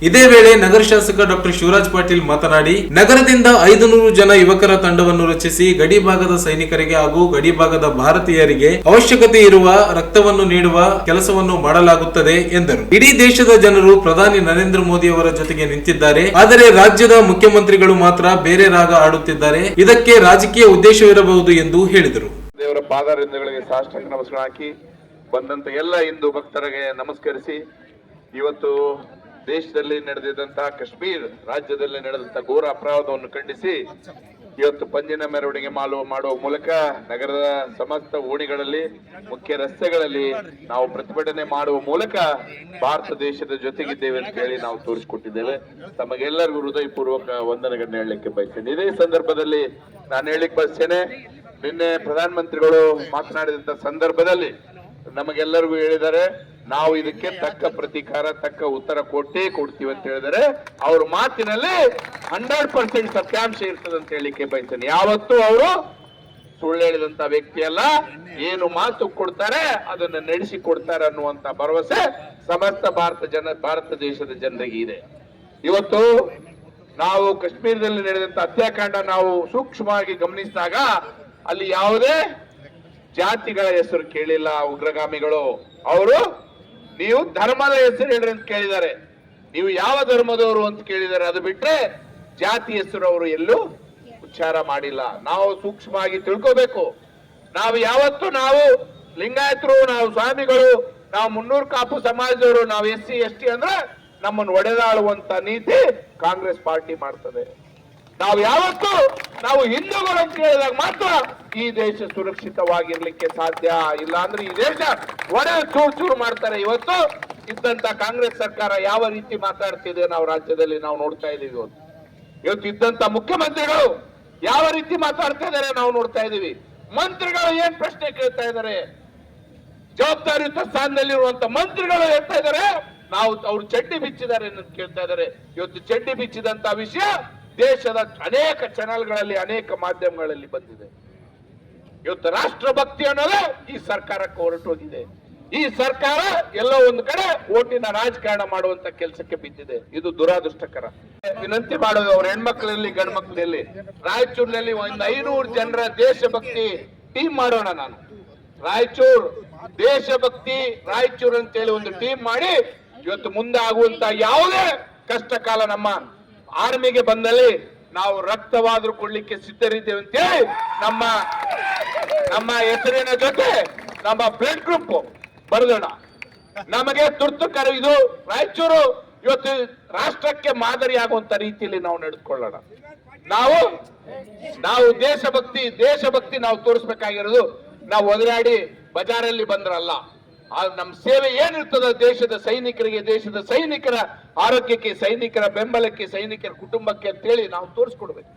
ಇದೇ ವೇಳೆ ನಗರ ಶಾಸಕ ಡಾಕ್ಟರ್ ಶಿವರಾಜ್ ಪಾಟೀಲ್ ಮಾತನಾಡಿ, ನಗರದಿಂದ 500 ಜನ ಯುವಕರ ತಂಡವನ್ನು ರಚಿಸಿ ಗಡಿ ಭಾಗದ ಸೈನಿಕರಿಗೆ ಹಾಗೂ ಗಡಿ ಭಾಗದ ಭಾರತೀಯರಿಗೆ ಅವಶ್ಯಕತೆ ಇರುವ ರಕ್ತವನ್ನು ನೀಡುವ ಕೆಲಸವನ್ನು ಮಾಡಲಾಗುತ್ತದೆ ಎಂದರು. ಇಡೀ ದೇಶದ ಜನರು ಪ್ರಧಾನಿ ನರೇಂದ್ರ ಮೋದಿ ಅವರ ಜೊತೆಗೆ ನಿಂತಿದ್ದಾರೆ, ಆದರೆ ರಾಜ್ಯದ ಮುಖ್ಯಮಂತ್ರಿಗಳು ಮಾತ್ರ ಬೇರೆ ರಾಗ ಆಡುತ್ತಿದ್ದಾರೆ. ಇದಕ್ಕೆ ರಾಜಕೀಯ ಉದ್ದೇಶವಿರಬಹುದು ಎಂದು ಹೇಳಿದರು. ದೇವರ ಪಾದಾರವಿಂದಗಳಿಗೆ ಸಾಷ್ಟಾಂಗ ನಮಸ್ಕಾರ ಹಾಕಿ ಬಂದಂತ ಎಲ್ಲ ಹಿಂದೂ ಭಕ್ತರಿಗೆ ನಮಸ್ಕರಿಸಿ, ಇವತ್ತು ದೇಶದಲ್ಲಿ ನಡೆದಿದ್ದಂತಹ ಕಾಶ್ಮೀರ್ ರಾಜ್ಯದಲ್ಲಿ ನಡೆದಂತಹ ಘೋರ ಅಪರಾಧವನ್ನು ಖಂಡಿಸಿ ಇವತ್ತು ಪಂಜಿನ ಮೆರವಣಿಗೆ ಮಾಡುವ ಮೂಲಕ ನಗರದ ಸಮಸ್ತ ಓಣಿಗಳಲ್ಲಿ ಮುಖ್ಯ ರಸ್ತೆಗಳಲ್ಲಿ ನಾವು ಪ್ರತಿಭಟನೆ ಮಾಡುವ ಮೂಲಕ ಭಾರತ ದೇಶದ ಜೊತೆಗಿದ್ದೇವೆ ಅಂತ ಹೇಳಿ ನಾವು ತೋರಿಸಿಕೊಟ್ಟಿದ್ದೇವೆ. ತಮಗೆಲ್ಲರಿಗೂ ಹೃದಯಪೂರ್ವಕ ವಂದನೆಗಳನ್ನ ಹೇಳಲಿಕ್ಕೆ ಬಯಸ್ತೇನೆ. ಇದೇ ಸಂದರ್ಭದಲ್ಲಿ ನಾನು ಹೇಳಲಿಕ್ಕೆ ಬಯಸ್ತೇನೆ, ನಿನ್ನೆ ಪ್ರಧಾನಮಂತ್ರಿಗಳು ಮಾತನಾಡಿದಂತ ಸಂದರ್ಭದಲ್ಲಿ ನಮಗೆಲ್ಲರಿಗೂ ಹೇಳಿದ್ದಾರೆ, ನಾವು ಇದಕ್ಕೆ ತಕ್ಕ ಪ್ರತೀಕಾರ ತಕ್ಕ ಉತ್ತರ ಕೊಡ್ತೀವಿ ಅಂತ ಹೇಳಿದರೆ ಅವ್ರ ಮಾತಿನಲ್ಲಿ 100% ಸತ್ಯಾಂಶ ಇರ್ತದೆ ಅಂತ ಹೇಳಿಕ್ಕೆ ಬಯಸ್ತೇನೆ. ಯಾವತ್ತೂ ಅವರು ಸುಳ್ಳು ಹೇಳಿದಂತ ವ್ಯಕ್ತಿ ಅಲ್ಲ, ಏನು ಮಾತು ಕೊಡ್ತಾರೆ ಅದನ್ನ ನಡೆಸಿ ಕೊಡ್ತಾರೆ ಅನ್ನುವಂತ ಭರವಸೆ ಸಮಸ್ತ ಭಾರತ ದೇಶದ ಜನರಿಗೆ ಇದೆ. ಇವತ್ತು ನಾವು ಕಾಶ್ಮೀರದಲ್ಲಿ ನಡೆದಂತ ಹತ್ಯಾಕಾಂಡ ನಾವು ಸೂಕ್ಷ್ಮವಾಗಿ ಗಮನಿಸಿದಾಗ ಅಲ್ಲಿ ಯಾವುದೇ ಜಾತಿಗಳ ಹೆಸರು ಕೇಳಿಲ್ಲ ಉಗ್ರಗಾಮಿಗಳು. ಅವರು ನೀವು ಧರ್ಮದ ಹೆಸರು ಹೇಳ್ರಿ ಅಂತ ಕೇಳಿದ್ದಾರೆ, ನೀವು ಯಾವ ಧರ್ಮದವರು ಅಂತ ಕೇಳಿದ್ದಾರೆ. ಅದು ಬಿಟ್ರೆ ಜಾತಿ ಹೆಸರು ಅವರು ಎಲ್ಲೂ ಉಚ್ಚಾರ ಮಾಡಿಲ್ಲ. ನಾವು ಸೂಕ್ಷ್ಮವಾಗಿ ತಿಳ್ಕೋಬೇಕು. ನಾವು ಯಾವತ್ತು ನಾವು ಲಿಂಗಾಯತರು, ನಾವು ಸ್ವಾಮಿಗಳು, ನಾವು ಮುನ್ನೂರು ಕಾಪು ಸಮಾಜದವರು, ನಾವು SC ST ಅಂದ್ರೆ ನಮ್ಮನ್ನು ಒಡೆದಾಳುವಂತ ನೀತಿ ಕಾಂಗ್ರೆಸ್ ಪಾರ್ಟಿ ಮಾಡ್ತದೆ. ನಾವು ಯಾವತ್ತು ನಾವು ಹಿಂದೂಗಳು ಅಂತ ಹೇಳಿದಾಗ ಮಾತ್ರ ಈ ದೇಶ ಸುರಕ್ಷಿತವಾಗಿರ್ಲಿಕ್ಕೆ ಸಾಧ್ಯ. ಇಲ್ಲ ಅಂದ್ರೆ ಈ ದೇಶ ಚೂರು ಮಾಡ್ತಾರೆ. ಇವತ್ತು ಇದ್ದಂತ ಕಾಂಗ್ರೆಸ್ ಸರ್ಕಾರ ಯಾವ ರೀತಿ ಮಾತಾಡ್ತಿದೆ ನಾವು ರಾಜ್ಯದಲ್ಲಿ ನಾವು ನೋಡ್ತಾ ಇದೀವಿ. ಇವತ್ತು ಇದ್ದಂತ ಮುಖ್ಯಮಂತ್ರಿಗಳು ಯಾವ ರೀತಿ ಮಾತಾಡ್ತಾ ಇದಾರೆ ನಾವು ನೋಡ್ತಾ ಇದೀವಿ. ಮಂತ್ರಿಗಳು ಏನ್ ಪ್ರಶ್ನೆ ಕೇಳ್ತಾ ಇದ್ದಾರೆ, ಜವಾಬ್ದಾರಿಯುತ ಸ್ಥಾನದಲ್ಲಿರುವಂತ ಮಂತ್ರಿಗಳು ಹೇಳ್ತಾ ಇದ್ದಾರೆ ನಾವು ಅವ್ರು ಚಡ್ಡಿ ಬಿಚ್ಚಿದ್ದಾರೆ ಅಂತ ಕೇಳ್ತಾ ಇದ್ದಾರೆ. ಇವತ್ತು ಚಡ್ಡಿ ಬಿಚ್ಚಿದಂತ ವಿಷಯ ದೇಶದ ಅನೇಕ ಚಾನೆಲ್ಗಳಲ್ಲಿ ಅನೇಕ ಮಾಧ್ಯಮಗಳಲ್ಲಿ ಬಂದಿದೆ. ಇವತ್ತು ರಾಷ್ಟ್ರಭಕ್ತಿ ಅನ್ನೋದೇ ಈ ಸರ್ಕಾರಕ್ಕೆ ಹೊರಟೋಗಿದೆ. ಈ ಸರ್ಕಾರ ಎಲ್ಲೋ ಒಂದು ಕಡೆ ಓಟಿನ ರಾಜಕಾರಣ ಮಾಡುವಂತ ಕೆಲಸಕ್ಕೆ ಬಿದ್ದಿದೆ. ಇದು ದುರಾದೃಷ್ಟಕರ. ವಿನಂತಿ ಮಾಡೋದು ಅವ್ರ ಹೆಣ್ಮಕ್ಳಲ್ಲಿ ಗಂಡು ಮಕ್ಕಳಲ್ಲಿ ರಾಯಚೂರಿನಲ್ಲಿ ಒಂದು 500 ಜನರ ದೇಶಭಕ್ತಿ ಟೀಮ್ ಮಾಡೋಣ. ನಾನು ದೇಶಭಕ್ತಿ ರಾಯಚೂರು ಅಂತೇಳಿ ಒಂದು ಟೀಮ್ ಮಾಡಿ ಇವತ್ತು ಮುಂದೆ ಆಗುವಂತ ಯಾವುದೇ ಕಷ್ಟ ಕಾಲ ನಮ್ಮ ಆರ್ಮಿಗೆ ಬಂದಲ್ಲಿ ನಾವು ರಕ್ತವಾದ್ರೂ ಕೊಡ್ಲಿಕ್ಕೆ ಸಿದ್ಧರಿದ್ದೇವೆ ಅಂತೇಳಿ ನಮ್ಮ ಹೆಸರಿನ ಜೊತೆ ನಮ್ಮ ಬ್ಲಡ್ ಗ್ರೂಪ್ ಬರೆದೋಣ. ನಮಗೆ ತುರ್ತು ಇದು ರಾಯಚೂರು ಇವತ್ತು ರಾಷ್ಟ್ರಕ್ಕೆ ಮಾದರಿ ಆಗುವಂತ ರೀತಿಯಲ್ಲಿ ನಾವು ನಡೆದುಕೊಳ್ಳೋಣ. ನಾವು ದೇಶಭಕ್ತಿ ನಾವು ತೋರಿಸ್ಬೇಕಾಗಿರೋದು ನಾವು ಒದರಾಡಿ ಬಜಾರಲ್ಲಿ ಬಂದ್ರಲ್ಲ. ನಮ್ಮ ಸೇವೆ ಏನಿರ್ತದ ದೇಶದ ಸೈನಿಕರಿಗೆ, ದೇಶದ ಸೈನಿಕರ ಆರೋಗ್ಯಕ್ಕೆ, ಸೈನಿಕರ ಬೆಂಬಲಕ್ಕೆ, ಸೈನಿಕರ ಕುಟುಂಬಕ್ಕೆ ಅಂತೇಳಿ ನಾವು ತೋರಿಸ್ಕೊಡ್ಬೇಕು.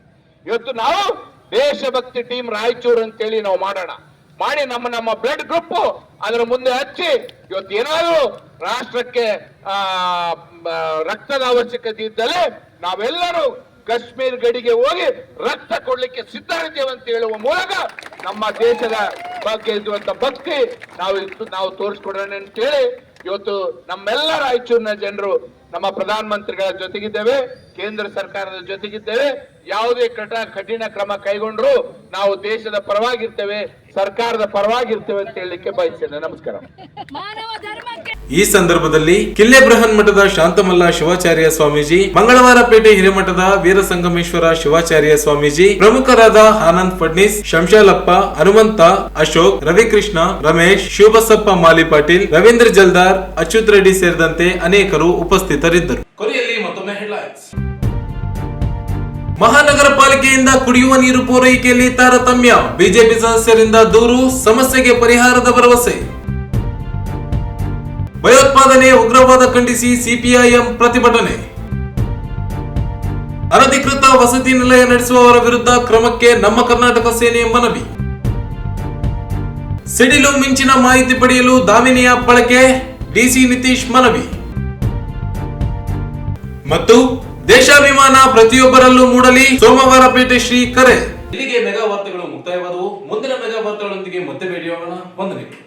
ಇವತ್ತು ನಾವು ದೇಶಭಕ್ತಿ ಟೀಮ್ ರಾಯಚೂರು ಅಂತೇಳಿ ನಾವು ಮಾಡೋಣ. ಮಾಡಿ ನಮ್ಮ ಬ್ಲಡ್ ಗ್ರೂಪ್ ಅದರ ಮುಂದೆ ಹಚ್ಚಿ ಇವತ್ತು ಏನಾದ್ರು ರಾಷ್ಟ್ರಕ್ಕೆ ರಕ್ತದ ಅವಶ್ಯಕತೆ ಇದ್ದಲ್ಲಿ ನಾವೆಲ್ಲರೂ ಕಾಶ್ಮೀರ್ ಗಡಿಗೆ ಹೋಗಿ ರಕ್ತ ಕೊಡ್ಲಿಕ್ಕೆ ಸಿದ್ಧರಿದ್ದೇವೆ ಅಂತ ಹೇಳುವ ಮೂಲಕ ನಮ್ಮ ದೇಶದ ಬಗ್ಗೆ ಇರುವಂತ ಭಕ್ತಿ ನಾವು ತೋರಿಸ್ಕೊಡೋಣ ಅಂತೇಳಿ ಇವತ್ತು ನಮ್ಮೆಲ್ಲ ರಾಯಚೂರಿನ ಜನರು ನಮ್ಮ ಪ್ರಧಾನಮಂತ್ರಿಗಳ ಜೊತೆಗಿದ್ದೇವೆ, ಕೇಂದ್ರ ಸರ್ಕಾರದ ಜೊತೆಗಿದ್ದೇವೆ. ಯಾವುದೇ ಕಠಿಣ ಕ್ರಮ ಕೈಗೊಂಡ್ರು ನಾವು ದೇಶದ ಪರವಾಗಿರ್ತೇವೆ, ಸರ್ಕಾರದ ಪರವಾಗಿರ್ತೇವೆ ಅಂತ ಹೇಳಲಿಕ್ಕೆ ಬಯಸ್ತೇನೆ. ನಮಸ್ಕಾರ. ಈ ಸಂದರ್ಭದಲ್ಲಿ ಕಿಲ್ಲೆ ಬೃಹನ್ ಮಠದ ಶಾಂತಮಲ್ಲ ಶಿವಾಚಾರ್ಯ ಸ್ವಾಮೀಜಿ, ಮಂಗಳವಾರಪೇಟೆ ಹಿರೇಮಠದ ವೀರಸಂಗಮೇಶ್ವರ ಶಿವಾಚಾರ್ಯ ಸ್ವಾಮೀಜಿ, ಪ್ರಮುಖರಾದ ಆನಂದ್ ಫಡ್ನೀಸ್, ಶಂಶಾಲಪ್ಪ, ಹನುಮಂತ, ಅಶೋಕ್, ರವಿಕೃಷ್ಣ, ರಮೇಶ್, ಶಿವಬಸಪ್ಪ ಮಾಲಿ ಪಾಟೀಲ್, ರವೀಂದ್ರ ಜಲ್ದಾರ್, ಅಚ್ಯುತ್ ರೆಡ್ಡಿ ಸೇರಿದಂತೆ ಅನೇಕರು ಉಪಸ್ಥಿತರಿದ್ದರು. ಕೊನೆಯಲ್ಲಿ ಮತ್ತೊಮ್ಮೆ ಹೆಡ್ಲೈನ್ಸ್. ಮಹಾನಗರ ಪಾಲಿಕೆಯಿಂದ ಕುಡಿಯುವ ನೀರು ಪೂರೈಕೆಯಲ್ಲಿ ತಾರತಮ್ಯ, ಬಿಜೆಪಿ ಸದಸ್ಯರಿಂದ ದೂರು, ಸಮಸ್ಯೆಗೆ ಪರಿಹಾರದ ಭರವಸೆ. ಭಯೋತ್ಪಾದನೆ ಉಗ್ರವಾದ ಖಂಡಿಸಿ ಸಿಪಿಐಎಂ ಪ್ರತಿಭಟನೆ. ಅನಧಿಕೃತ ವಸತಿ ನಿಲಯ ನಡೆಸುವವರ ವಿರುದ್ಧ ಕ್ರಮಕ್ಕೆ ನಮ್ಮ ಕರ್ನಾಟಕ ಸೇನೆ ಮನವಿ. ಸಿಡಿಲು ಮಿಂಚಿನ ಮಾಹಿತಿ ಪಡೆಯಲು ದಾಮಿನಿಯ ಬಳಕೆ, ಡಿಸಿ ನಿತೀಶ್ ಮನವಿ. ಮತ್ತು ದೇಶಾಭಿಮಾನ ಪ್ರತಿಯೊಬ್ಬರಲ್ಲೂ ಮೂಡಲಿ, ಸೋಮವಾರಪೇಟೆ ಶ್ರೀ ಕರೆ. ಇಲ್ಲಿಗೆ ಮೆಗಾ ವಾರ್ತೆಗಳು ಮುಕ್ತಾಯವಾದವು. ಮುಂದಿನ ಮೆಗಾ ವಾರ್ತೆಗಳೊಂದಿಗೆ ಮತ್ತೆ ಭೇಟಿಯಾಗೋಣ. ವಂದನೆಗಳು.